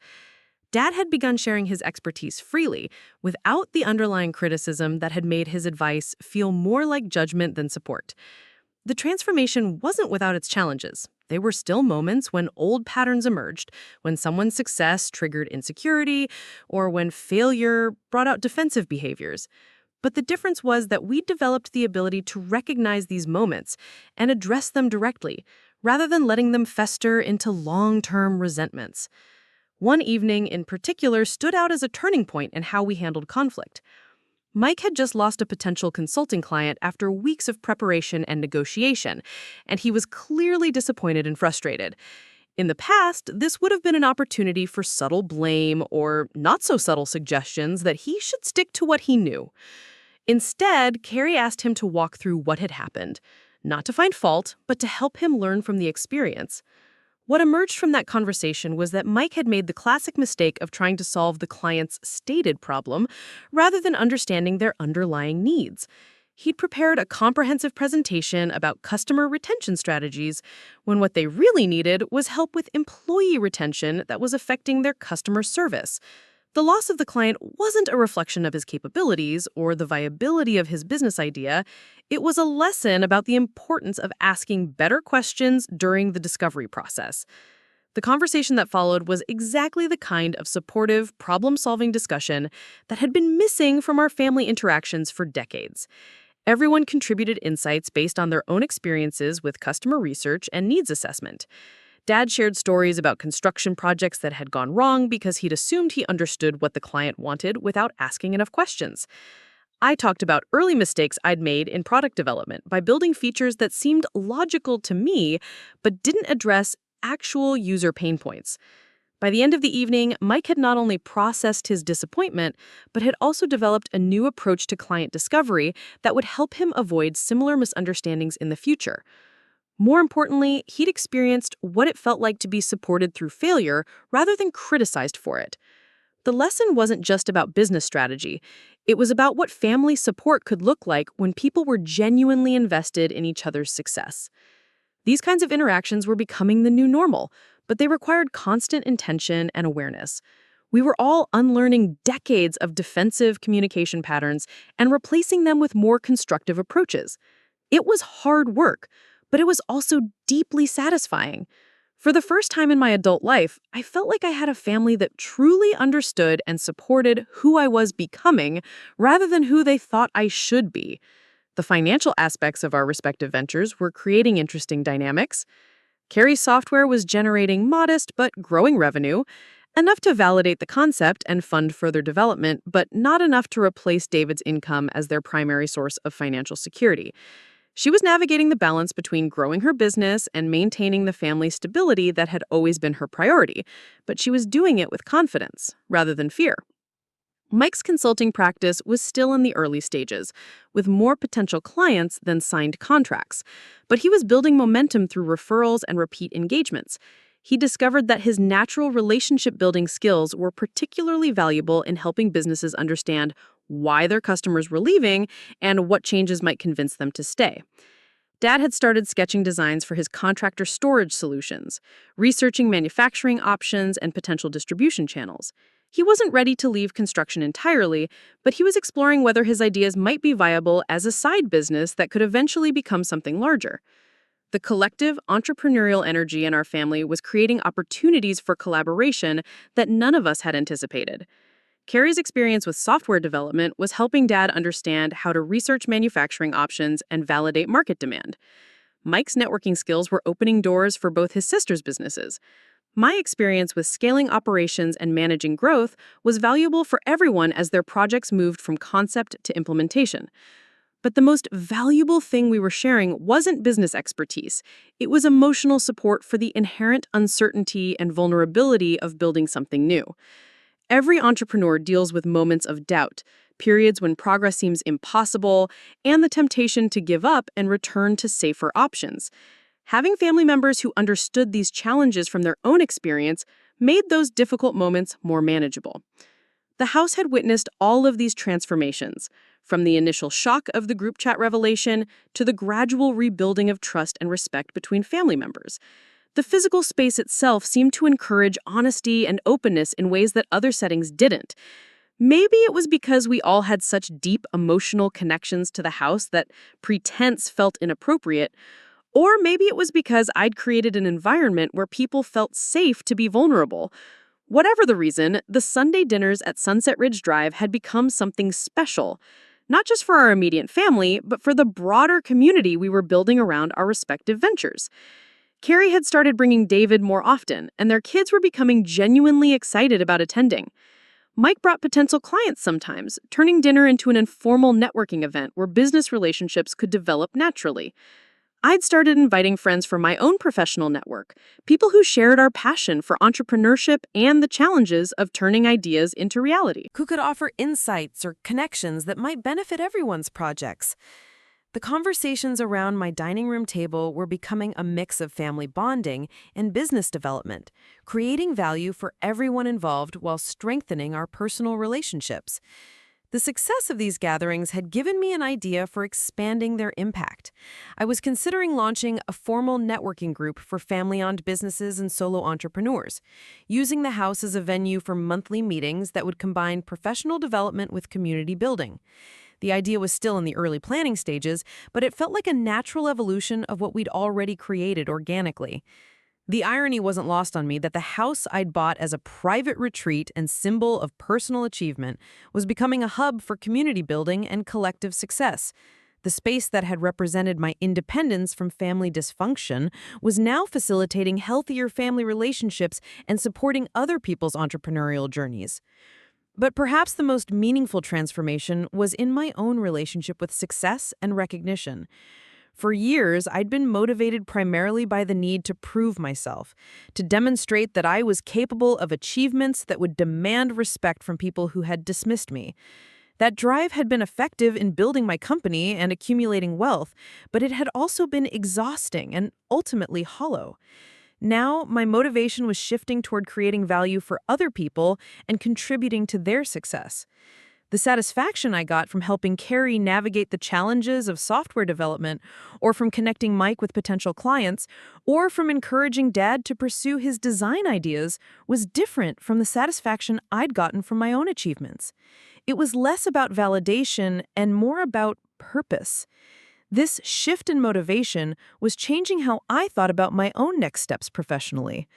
Dad had begun sharing his expertise freely, without the underlying criticism that had made his advice feel more like judgment than support. The transformation wasn't without its challenges. There were still moments when old patterns emerged, when someone's success triggered insecurity, or when failure brought out defensive behaviors. But the difference was that we developed the ability to recognize these moments and address them directly, rather than letting them fester into long-term resentments. One evening in particular stood out as a turning point in how we handled conflict. Mike had just lost a potential consulting client after weeks of preparation and negotiation, and he was clearly disappointed and frustrated. In the past, this would have been an opportunity for subtle blame or not-so-subtle suggestions that he should stick to what he knew. Instead, Carrie asked him to walk through what had happened, not to find fault, but to help him learn from the experience. What emerged from that conversation was that Mike had made the classic mistake of trying to solve the client's stated problem rather than understanding their underlying needs. He'd prepared a comprehensive presentation about customer retention strategies when what they really needed was help with employee retention that was affecting their customer service. The loss of the client wasn't a reflection of his capabilities or the viability of his business idea. It was a lesson about the importance of asking better questions during the discovery process. The conversation that followed was exactly the kind of supportive, problem-solving discussion that had been missing from our family interactions for decades. Everyone contributed insights based on their own experiences with customer research and needs assessment. Dad shared stories about construction projects that had gone wrong because he'd assumed he understood what the client wanted without asking enough questions. I talked about early mistakes I'd made in product development by building features that seemed logical to me but didn't address actual user pain points. By the end of the evening, Mike had not only processed his disappointment, but had also developed a new approach to client discovery that would help him avoid similar misunderstandings in the future. More importantly, he'd experienced what it felt like to be supported through failure rather than criticized for it. The lesson wasn't just about business strategy. It was about what family support could look like when people were genuinely invested in each other's success. These kinds of interactions were becoming the new normal, but they required constant intention and awareness. We were all unlearning decades of defensive communication patterns and replacing them with more constructive approaches. It was hard work, but it was also deeply satisfying. For the first time in my adult life, I felt like I had a family that truly understood and supported who I was becoming rather than who they thought I should be. The financial aspects of our respective ventures were creating interesting dynamics. Carrie's software was generating modest but growing revenue, enough to validate the concept and fund further development, but not enough to replace David's income as their primary source of financial security. She was navigating the balance between growing her business and maintaining the family stability that had always been her priority, but she was doing it with confidence rather than fear. Mike's consulting practice was still in the early stages, with more potential clients than signed contracts, but he was building momentum through referrals and repeat engagements. He discovered that his natural relationship-building skills were particularly valuable in helping businesses understand why their customers were leaving and what changes might convince them to stay. Dad had started sketching designs for his contractor storage solutions, researching manufacturing options and potential distribution channels. He wasn't ready to leave construction entirely, but he was exploring whether his ideas might be viable as a side business that could eventually become something larger. The collective entrepreneurial energy in our family was creating opportunities for collaboration that none of us had anticipated. Carrie's experience with software development was helping Dad understand how to research manufacturing options and validate market demand. Mike's networking skills were opening doors for both his sister's businesses. My experience with scaling operations and managing growth was valuable for everyone as their projects moved from concept to implementation. But the most valuable thing we were sharing wasn't business expertise. It was emotional support for the inherent uncertainty and vulnerability of building something new. Every entrepreneur deals with moments of doubt, periods when progress seems impossible, and the temptation to give up and return to safer options. Having family members who understood these challenges from their own experience made those difficult moments more manageable. The house had witnessed all of these transformations, from the initial shock of the group chat revelation to the gradual rebuilding of trust and respect between family members. The physical space itself seemed to encourage honesty and openness in ways that other settings didn't. Maybe it was because we all had such deep emotional connections to the house that pretense felt inappropriate, or maybe it was because I'd created an environment where people felt safe to be vulnerable. Whatever the reason, the Sunday dinners at Sunset Ridge Drive had become something special, not just for our immediate family, but for the broader community we were building around our respective ventures. Carrie had started bringing David more often, and their kids were becoming genuinely excited about attending. Mike brought potential clients sometimes, turning dinner into an informal networking event where business relationships could develop naturally. I'd started inviting friends from my own professional network, people who shared our passion for entrepreneurship and the challenges of turning ideas into reality. Who could offer insights or connections that might benefit everyone's projects. The conversations around my dining room table were becoming a mix of family bonding and business development, creating value for everyone involved while strengthening our personal relationships. The success of these gatherings had given me an idea for expanding their impact. I was considering launching a formal networking group for family-owned businesses and solo entrepreneurs, using the house as a venue for monthly meetings that would combine professional development with community building. The idea was still in the early planning stages, but it felt like a natural evolution of what we'd already created organically. The irony wasn't lost on me that the house I'd bought as a private retreat and symbol of personal achievement was becoming a hub for community building and collective success. The space that had represented my independence from family dysfunction was now facilitating healthier family relationships and supporting other people's entrepreneurial journeys. But perhaps the most meaningful transformation was in my own relationship with success and recognition. For years, I'd been motivated primarily by the need to prove myself, to demonstrate that I was capable of achievements that would demand respect from people who had dismissed me. That drive had been effective in building my company and accumulating wealth, but it had also been exhausting and ultimately hollow. Now, my motivation was shifting toward creating value for other people and contributing to their success. The satisfaction I got from helping Carrie navigate the challenges of software development, or from connecting Mike with potential clients, or from encouraging Dad to pursue his design ideas was different from the satisfaction I'd gotten from my own achievements. It was less about validation and more about purpose. This shift in motivation was changing how I thought about my own next steps professionally.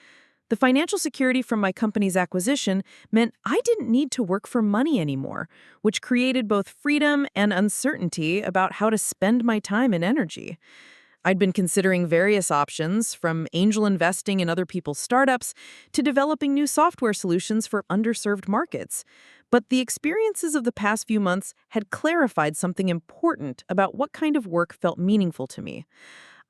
The financial security from my company's acquisition meant I didn't need to work for money anymore, which created both freedom and uncertainty about how to spend my time and energy. I'd been considering various options, from angel investing in other people's startups to developing new software solutions for underserved markets. But the experiences of the past few months had clarified something important about what kind of work felt meaningful to me.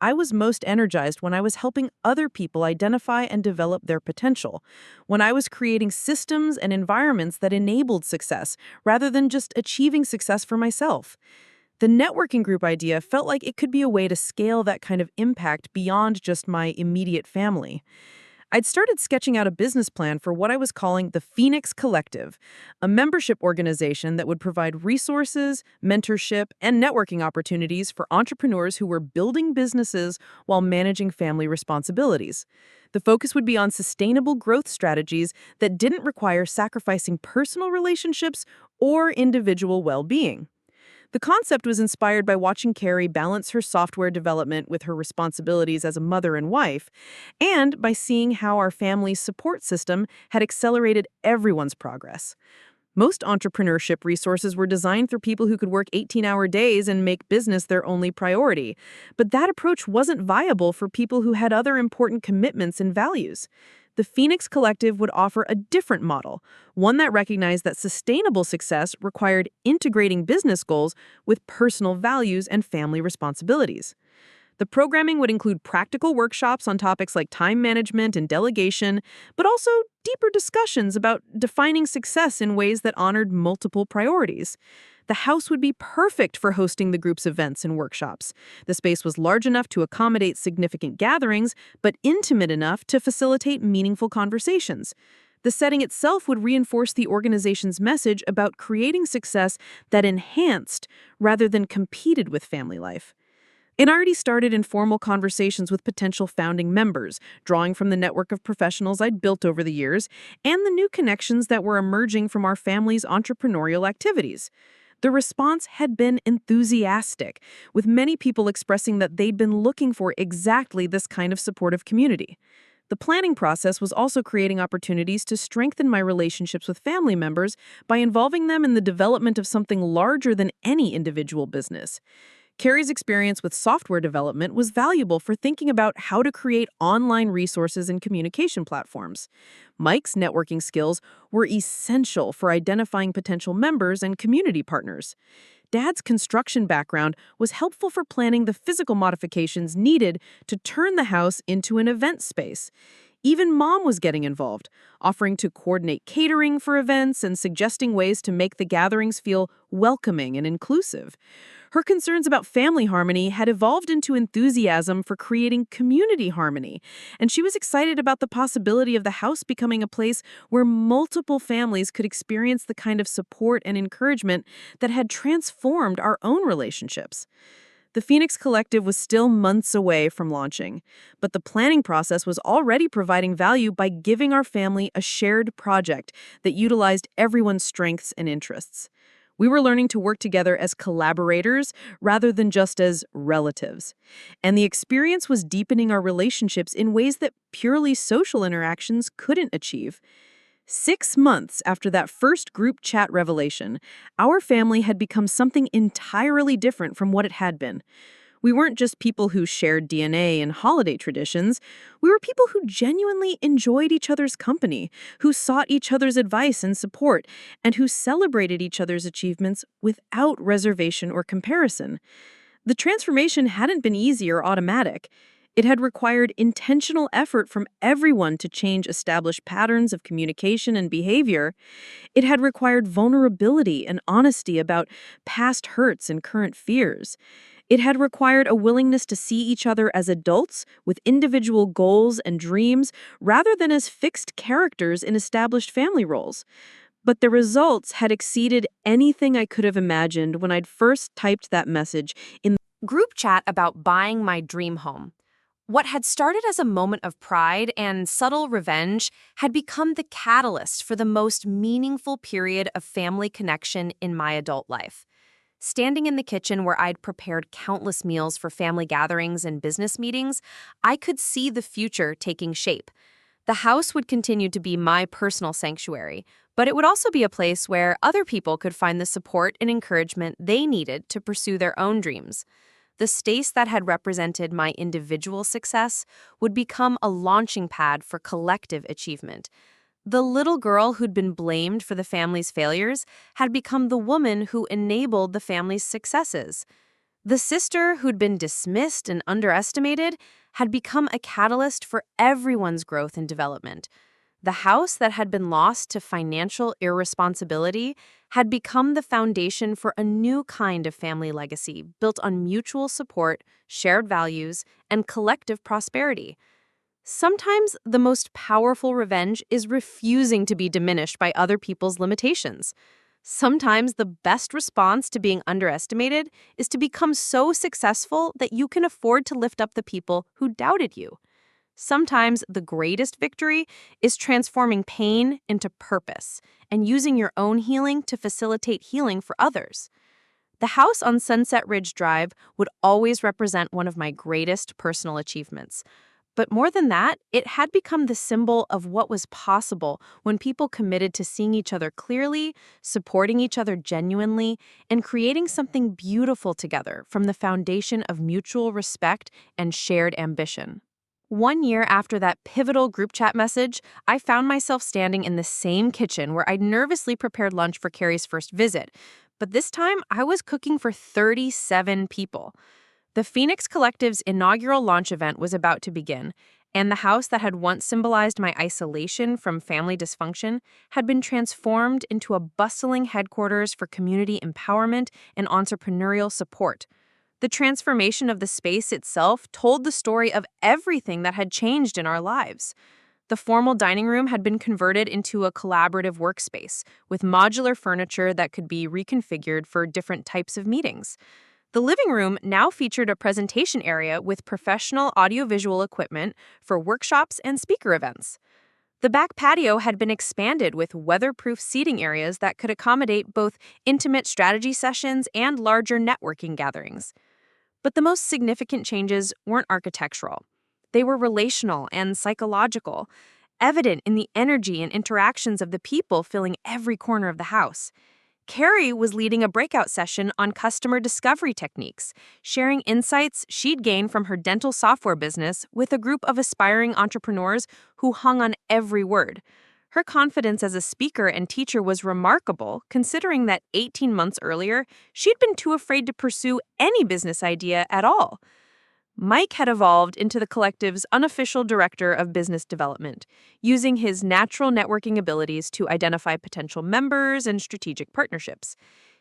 I was most energized when I was helping other people identify and develop their potential, when I was creating systems and environments that enabled success, rather than just achieving success for myself. The networking group idea felt like it could be a way to scale that kind of impact beyond just my immediate family. I'd started sketching out a business plan for what I was calling the Phoenix Collective, a membership organization that would provide resources, mentorship, and networking opportunities for entrepreneurs who were building businesses while managing family responsibilities. The focus would be on sustainable growth strategies that didn't require sacrificing personal relationships or individual well-being. The concept was inspired by watching Carrie balance her software development with her responsibilities as a mother and wife, and by seeing how our family's support system had accelerated everyone's progress. Most entrepreneurship resources were designed for people who could work 18-hour days and make business their only priority. But that approach wasn't viable for people who had other important commitments and values. The Phoenix Collective would offer a different model, one that recognized that sustainable success required integrating business goals with personal values and family responsibilities. The programming would include practical workshops on topics like time management and delegation, but also deeper discussions about defining success in ways that honored multiple priorities. The house would be perfect for hosting the group's events and workshops. The space was large enough to accommodate significant gatherings, but intimate enough to facilitate meaningful conversations. The setting itself would reinforce the organization's message about creating success that enhanced rather than competed with family life. It already started informal conversations with potential founding members, drawing from the network of professionals I'd built over the years and the new connections that were emerging from our family's entrepreneurial activities. The response had been enthusiastic, with many people expressing that they'd been looking for exactly this kind of supportive community. The planning process was also creating opportunities to strengthen my relationships with family members by involving them in the development of something larger than any individual business. Carrie's experience with software development was valuable for thinking about how to create online resources and communication platforms. Mike's networking skills were essential for identifying potential members and community partners. Dad's construction background was helpful for planning the physical modifications needed to turn the house into an event space. Even Mom was getting involved, offering to coordinate catering for events and suggesting ways to make the gatherings feel welcoming and inclusive. Her concerns about family harmony had evolved into enthusiasm for creating community harmony, and she was excited about the possibility of the house becoming a place where multiple families could experience the kind of support and encouragement that had transformed our own relationships. The Phoenix Collective was still months away from launching, but the planning process was already providing value by giving our family a shared project that utilized everyone's strengths and interests. We were learning to work together as collaborators rather than just as relatives. And the experience was deepening our relationships in ways that purely social interactions couldn't achieve. 6 months after that first group chat revelation, our family had become something entirely different from what it had been. We weren't just people who shared DNA and holiday traditions. We were people who genuinely enjoyed each other's company, who sought each other's advice and support, and who celebrated each other's achievements without reservation or comparison. The transformation hadn't been easy or automatic. It had required intentional effort from everyone to change established patterns of communication and behavior. It had required vulnerability and honesty about past hurts and current fears. It had required a willingness to see each other as adults with individual goals and dreams rather than as fixed characters in established family roles. But the results had exceeded anything I could have imagined when I'd first typed that message in the Group chat about buying my dream home. What had started as a moment of pride and subtle revenge had become the catalyst for the most meaningful period of family connection in my adult life. Standing in the kitchen where I'd prepared countless meals for family gatherings and business meetings, I could see the future taking shape. The house would continue to be my personal sanctuary, but it would also be a place where other people could find the support and encouragement they needed to pursue their own dreams. The space that had represented my individual success would become a launching pad for collective achievement. The little girl who'd been blamed for the family's failures had become the woman who enabled the family's successes. The sister who'd been dismissed and underestimated had become a catalyst for everyone's growth and development. The house that had been lost to financial irresponsibility had become the foundation for a new kind of family legacy built on mutual support, shared values, and collective prosperity. Sometimes the most powerful revenge is refusing to be diminished by other people's limitations. Sometimes the best response to being underestimated is to become so successful that you can afford to lift up the people who doubted you. Sometimes the greatest victory is transforming pain into purpose and using your own healing to facilitate healing for others. The house on Sunset Ridge Drive would always represent one of my greatest personal achievements. But more than that, it had become the symbol of what was possible when people committed to seeing each other clearly, supporting each other genuinely, and creating something beautiful together from the foundation of mutual respect and shared ambition. 1 year after that pivotal group chat message, I found myself standing in the same kitchen where I'd nervously prepared lunch for Carrie's first visit. But this time, I was cooking for 37 people. The Phoenix Collective's inaugural launch event was about to begin, and the house that had once symbolized my isolation from family dysfunction had been transformed into a bustling headquarters for community empowerment and entrepreneurial support. The transformation of the space itself told the story of everything that had changed in our lives. The formal dining room had been converted into a collaborative workspace with modular furniture that could be reconfigured for different types of meetings. The living room now featured a presentation area with professional audiovisual equipment for workshops and speaker events. The back patio had been expanded with weatherproof seating areas that could accommodate both intimate strategy sessions and larger networking gatherings. But the most significant changes weren't architectural. They were relational and psychological, evident in the energy and interactions of the people filling every corner of the house. Carrie was leading a breakout session on customer discovery techniques, sharing insights she'd gained from her dental software business with a group of aspiring entrepreneurs who hung on every word. Her confidence as a speaker and teacher was remarkable, considering that 18 months earlier, she'd been too afraid to pursue any business idea at all. Mike had evolved into the collective's unofficial director of business development, using his natural networking abilities to identify potential members and strategic partnerships.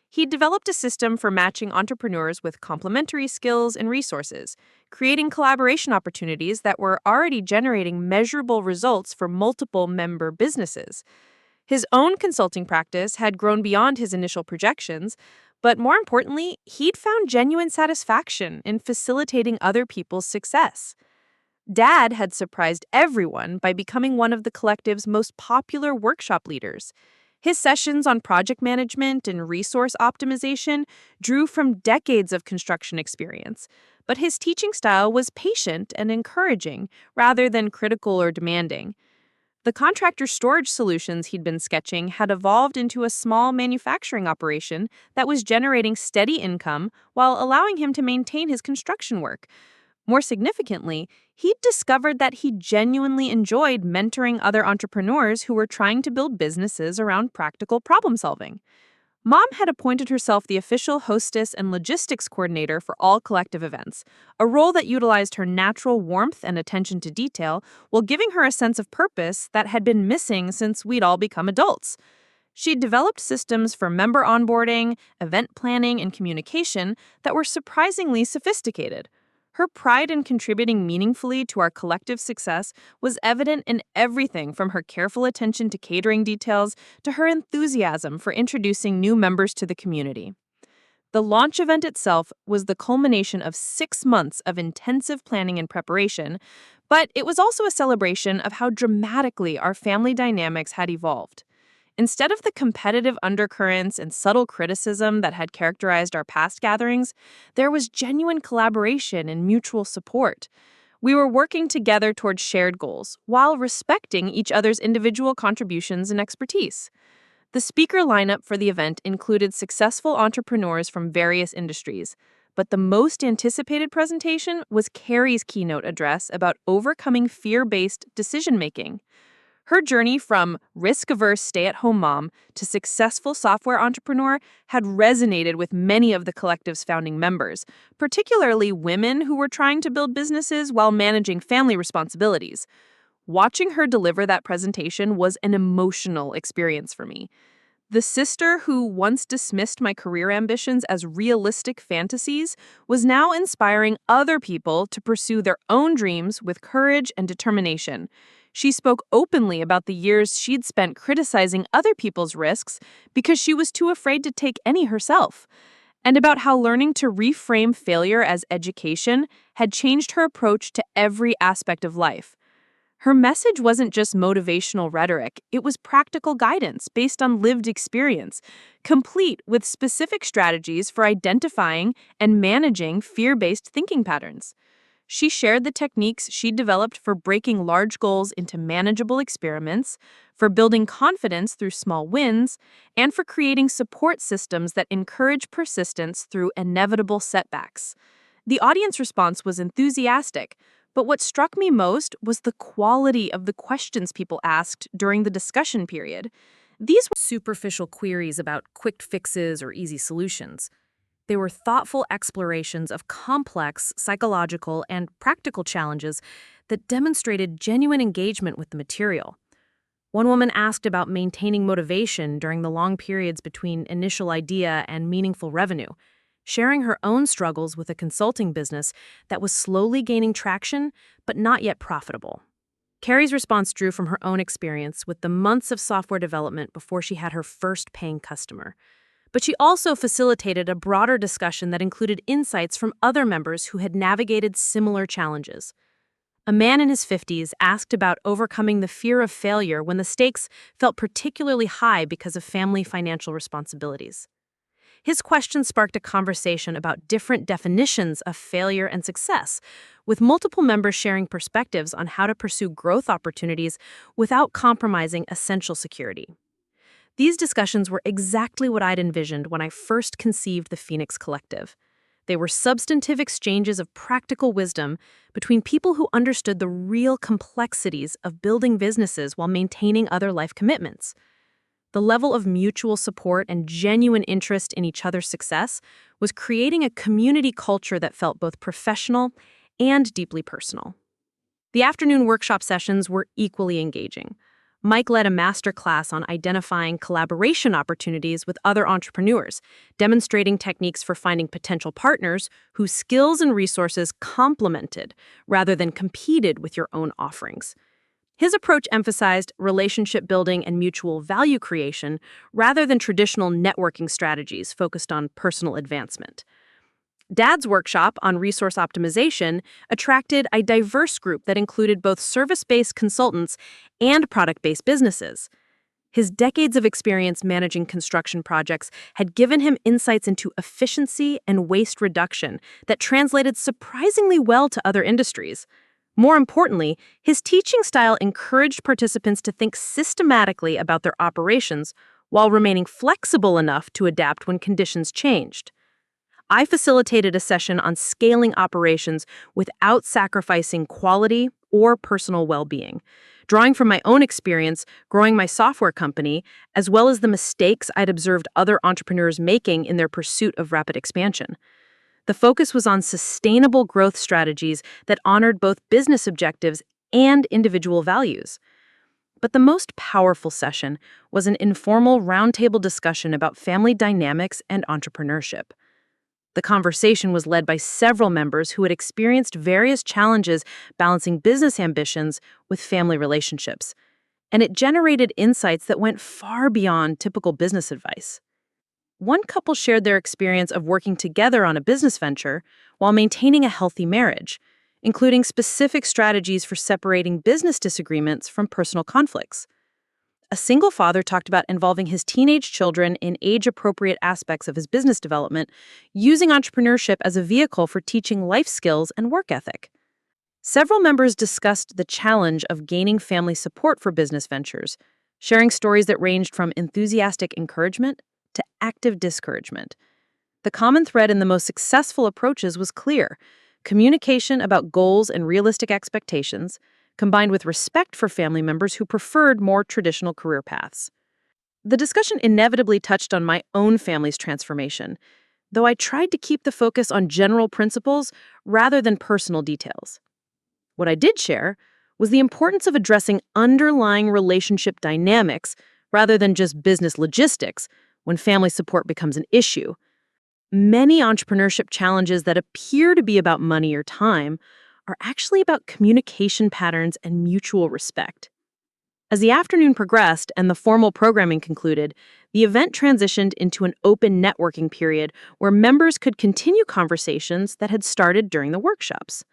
He developed a system for matching entrepreneurs with complementary skills and resources, creating collaboration opportunities that were already generating measurable results for multiple member businesses. His own consulting practice had grown beyond his initial projections, but more importantly, he'd found genuine satisfaction in facilitating other people's success. Dad had surprised everyone by becoming one of the collective's most popular workshop leaders. His sessions on project management and resource optimization drew from decades of construction experience, but his teaching style was patient and encouraging rather than critical or demanding. The contractor storage solutions he'd been sketching had evolved into a small manufacturing operation that was generating steady income while allowing him to maintain his construction work. More significantly, he'd discovered that he genuinely enjoyed mentoring other entrepreneurs who were trying to build businesses around practical problem solving. Mom had appointed herself the official hostess and logistics coordinator for all collective events, a role that utilized her natural warmth and attention to detail while giving her a sense of purpose that had been missing since we'd all become adults. She'd developed systems for member onboarding, event planning, and communication that were surprisingly sophisticated. Her pride in contributing meaningfully to our collective success was evident in everything from her careful attention to catering details to her enthusiasm for introducing new members to the community. The launch event itself was the culmination of 6 months of intensive planning and preparation, but it was also a celebration of how dramatically our family dynamics had evolved. Instead of the competitive undercurrents and subtle criticism that had characterized our past gatherings, there was genuine collaboration and mutual support. We were working together towards shared goals while respecting each other's individual contributions and expertise. The speaker lineup for the event included successful entrepreneurs from various industries, but the most anticipated presentation was Carrie's keynote address about overcoming fear-based decision-making. Her journey from risk-averse stay-at-home mom to successful software entrepreneur had resonated with many of the collective's founding members, particularly women who were trying to build businesses while managing family responsibilities. Watching her deliver that presentation was an emotional experience for me. The sister who once dismissed my career ambitions as realistic fantasies was now inspiring other people to pursue their own dreams with courage and determination. She spoke openly about the years she'd spent criticizing other people's risks because she was too afraid to take any herself, and about how learning to reframe failure as education had changed her approach to every aspect of life. Her message wasn't just motivational rhetoric, it was practical guidance based on lived experience, complete with specific strategies for identifying and managing fear-based thinking patterns. She shared the techniques she'd developed for breaking large goals into manageable experiments, for building confidence through small wins, and for creating support systems that encourage persistence through inevitable setbacks. The audience response was enthusiastic, but what struck me most was the quality of the questions people asked during the discussion period. These were Superficial queries about quick fixes or easy solutions. They were thoughtful explorations of complex psychological and practical challenges that demonstrated genuine engagement with the material. One woman asked about maintaining motivation during the long periods between initial idea and meaningful revenue, sharing her own struggles with a consulting business that was slowly gaining traction but not yet profitable. Carrie's response drew from her own experience with the months of software development before she had her first paying customer. But she also facilitated a broader discussion that included insights from other members who had navigated similar challenges. A man in his 50s asked about overcoming the fear of failure when the stakes felt particularly high because of family financial responsibilities. His question sparked a conversation about different definitions of failure and success, with multiple members sharing perspectives on how to pursue growth opportunities without compromising essential security. These discussions were exactly what I'd envisioned when I first conceived the Phoenix Collective. They were substantive exchanges of practical wisdom between people who understood the real complexities of building businesses while maintaining other life commitments. The level of mutual support and genuine interest in each other's success was creating a community culture that felt both professional and deeply personal. The afternoon workshop sessions were equally engaging. Mike led a master class on identifying collaboration opportunities with other entrepreneurs, demonstrating techniques for finding potential partners whose skills and resources complemented rather than competed with your own offerings. His approach emphasized relationship building and mutual value creation rather than traditional networking strategies focused on personal advancement. Dad's workshop on resource optimization attracted a diverse group that included both service-based consultants and product-based businesses. His decades of experience managing construction projects had given him insights into efficiency and waste reduction that translated surprisingly well to other industries. More importantly, his teaching style encouraged participants to think systematically about their operations while remaining flexible enough to adapt when conditions changed. I facilitated a session on scaling operations without sacrificing quality or personal well-being, drawing from my own experience growing my software company, as well as the mistakes I'd observed other entrepreneurs making in their pursuit of rapid expansion. The focus was on sustainable growth strategies that honored both business objectives and individual values. But the most powerful session was an informal roundtable discussion about family dynamics and entrepreneurship. The conversation was led by several members who had experienced various challenges balancing business ambitions with family relationships, and it generated insights that went far beyond typical business advice. One couple shared their experience of working together on a business venture while maintaining a healthy marriage, including specific strategies for separating business disagreements from personal conflicts. A single father talked about involving his teenage children in age-appropriate aspects of his business development, using entrepreneurship as a vehicle for teaching life skills and work ethic. Several members discussed the challenge of gaining family support for business ventures, sharing stories that ranged from enthusiastic encouragement to active discouragement. The common thread in the most successful approaches was clear: communication about goals and realistic expectations, combined with respect for family members who preferred more traditional career paths. The discussion inevitably touched on my own family's transformation, though I tried to keep the focus on general principles rather than personal details. What I did share was the importance of addressing underlying relationship dynamics rather than just business logistics when family support becomes an issue. Many entrepreneurship challenges that appear to be about money or time are actually about communication patterns and mutual respect. As the afternoon progressed and the formal programming concluded, the event transitioned into an open networking period where members could continue conversations that had started during the workshops.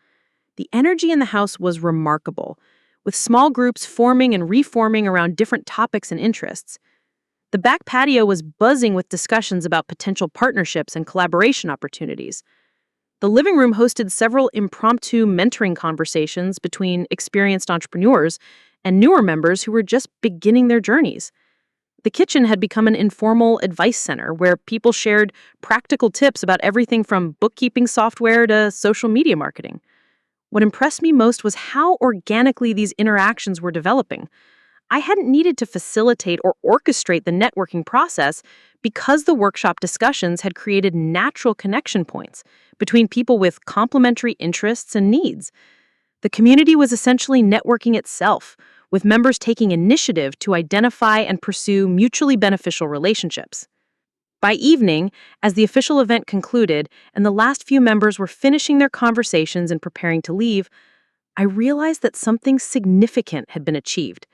The energy in the house was remarkable, with small groups forming and reforming around different topics and interests. The back patio was buzzing with discussions about potential partnerships and collaboration opportunities. The living room hosted several impromptu mentoring conversations between experienced entrepreneurs and newer members who were just beginning their journeys. The kitchen had become an informal advice center where people shared practical tips about everything from bookkeeping software to social media marketing. What impressed me most was how organically these interactions were developing. I hadn't needed to facilitate or orchestrate the networking process because the workshop discussions had created natural connection points between people with complementary interests and needs. The community was essentially networking itself, with members taking initiative to identify and pursue mutually beneficial relationships. By evening, as the official event concluded and the last few members were finishing their conversations and preparing to leave, I realized that something significant had been achieved.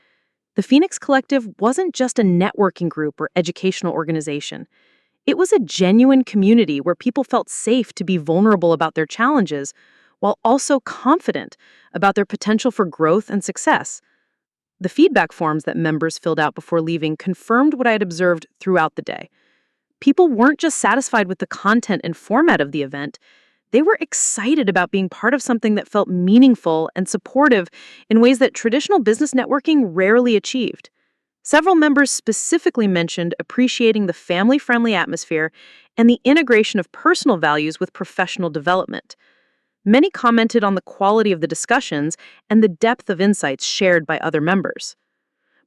The Phoenix Collective wasn't just a networking group or educational organization. It was a genuine community where people felt safe to be vulnerable about their challenges, while also confident about their potential for growth and success. The feedback forms that members filled out before leaving confirmed what I had observed throughout the day. People weren't just satisfied with the content and format of the event, they were excited about being part of something that felt meaningful and supportive in ways that traditional business networking rarely achieved. Several members specifically mentioned appreciating the family-friendly atmosphere and the integration of personal values with professional development. Many commented on the quality of the discussions and the depth of insights shared by other members.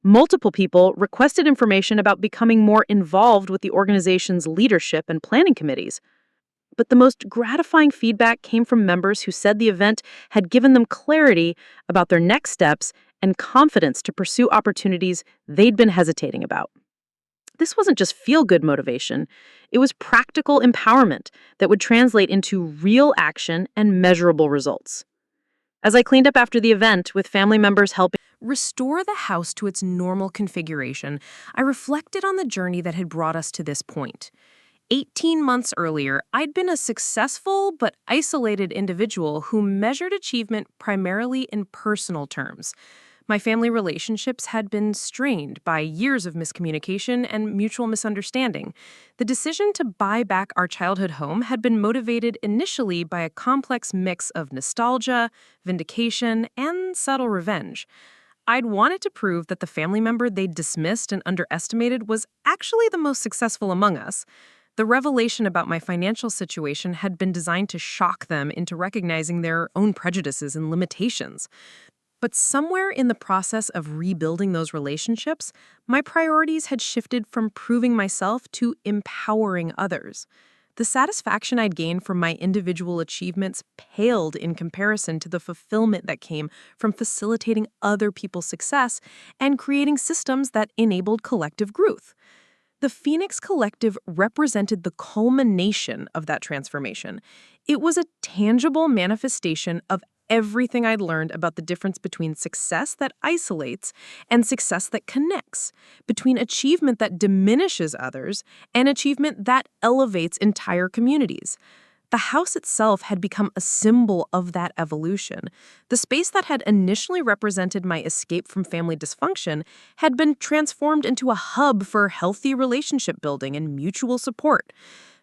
Multiple people requested information about becoming more involved with the organization's leadership and planning committees. But the most gratifying feedback came from members who said the event had given them clarity about their next steps and confidence to pursue opportunities they'd been hesitating about. This wasn't just feel-good motivation, it was practical empowerment that would translate into real action and measurable results. As I cleaned up after the event, with family members helping Restore the house to its normal configuration, I reflected on the journey that had brought us to this point. 18 months earlier, I'd been a successful but isolated individual who measured achievement primarily in personal terms. My family relationships had been strained by years of miscommunication and mutual misunderstanding. The decision to buy back our childhood home had been motivated initially by a complex mix of nostalgia, vindication, and subtle revenge. I'd wanted to prove that the family member they'd dismissed and underestimated was actually the most successful among us. The revelation about my financial situation had been designed to shock them into recognizing their own prejudices and limitations. But somewhere in the process of rebuilding those relationships, my priorities had shifted from proving myself to empowering others. The satisfaction I'd gained from my individual achievements paled in comparison to the fulfillment that came from facilitating other people's success and creating systems that enabled collective growth. The Phoenix Collective represented the culmination of that transformation. It was a tangible manifestation of everything I'd learned about the difference between success that isolates and success that connects, between achievement that diminishes others and achievement that elevates entire communities. The house itself had become a symbol of that evolution. The space that had initially represented my escape from family dysfunction had been transformed into a hub for healthy relationship building and mutual support.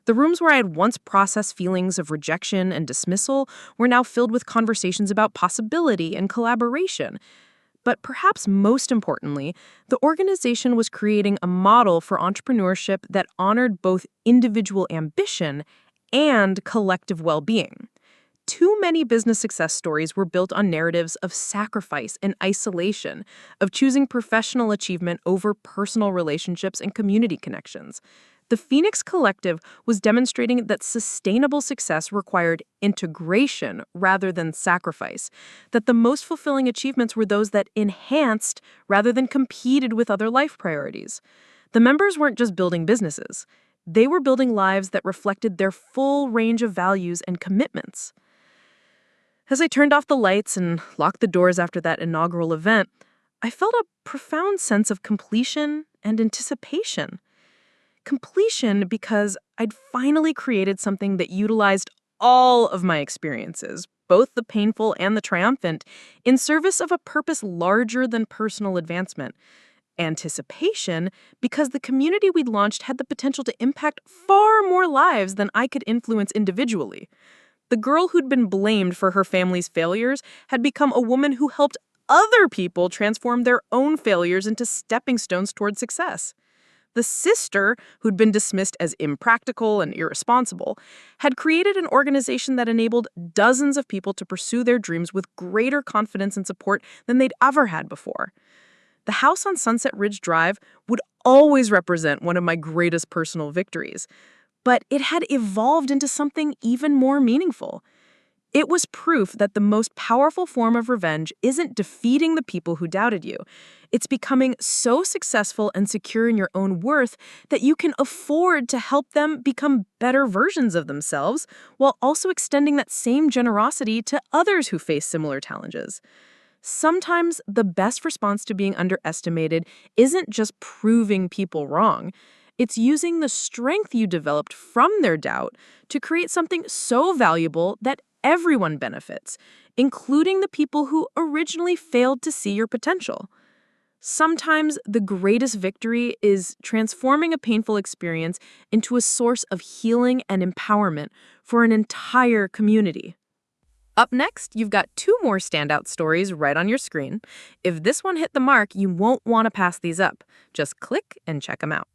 The rooms where I had once processed feelings of rejection and dismissal were now filled with conversations about possibility and collaboration. But perhaps most importantly, the organization was creating a model for entrepreneurship that honored both individual ambition and collective well-being. Too many business success stories were built on narratives of sacrifice and isolation, of choosing professional achievement over personal relationships and community connections. The Phoenix Collective was demonstrating that sustainable success required integration rather than sacrifice, that the most fulfilling achievements were those that enhanced rather than competed with other life priorities. The members weren't just building businesses. They were building lives that reflected their full range of values and commitments. As I turned off the lights and locked the doors after that inaugural event, I felt a profound sense of completion and anticipation. Completion because I'd finally created something that utilized all of my experiences, both the painful and the triumphant, in service of a purpose larger than personal advancement. Anticipation because the community we'd launched had the potential to impact far more lives than I could influence individually. The girl who'd been blamed for her family's failures had become a woman who helped other people transform their own failures into stepping stones toward success. The sister, who'd been dismissed as impractical and irresponsible, had created an organization that enabled dozens of people to pursue their dreams with greater confidence and support than they'd ever had before. The house on Sunset Ridge Drive would always represent one of my greatest personal victories, but it had evolved into something even more meaningful. It was proof that the most powerful form of revenge isn't defeating the people who doubted you. It's becoming so successful and secure in your own worth that you can afford to help them become better versions of themselves while also extending that same generosity to others who face similar challenges. Sometimes the best response to being underestimated isn't just proving people wrong. It's using the strength you developed from their doubt to create something so valuable that everyone benefits, including the people who originally failed to see your potential. Sometimes the greatest victory is transforming a painful experience into a source of healing and empowerment for an entire community. Up next, you've got 2 more standout stories right on your screen. If this one hit the mark, you won't want to pass these up. Just click and check them out.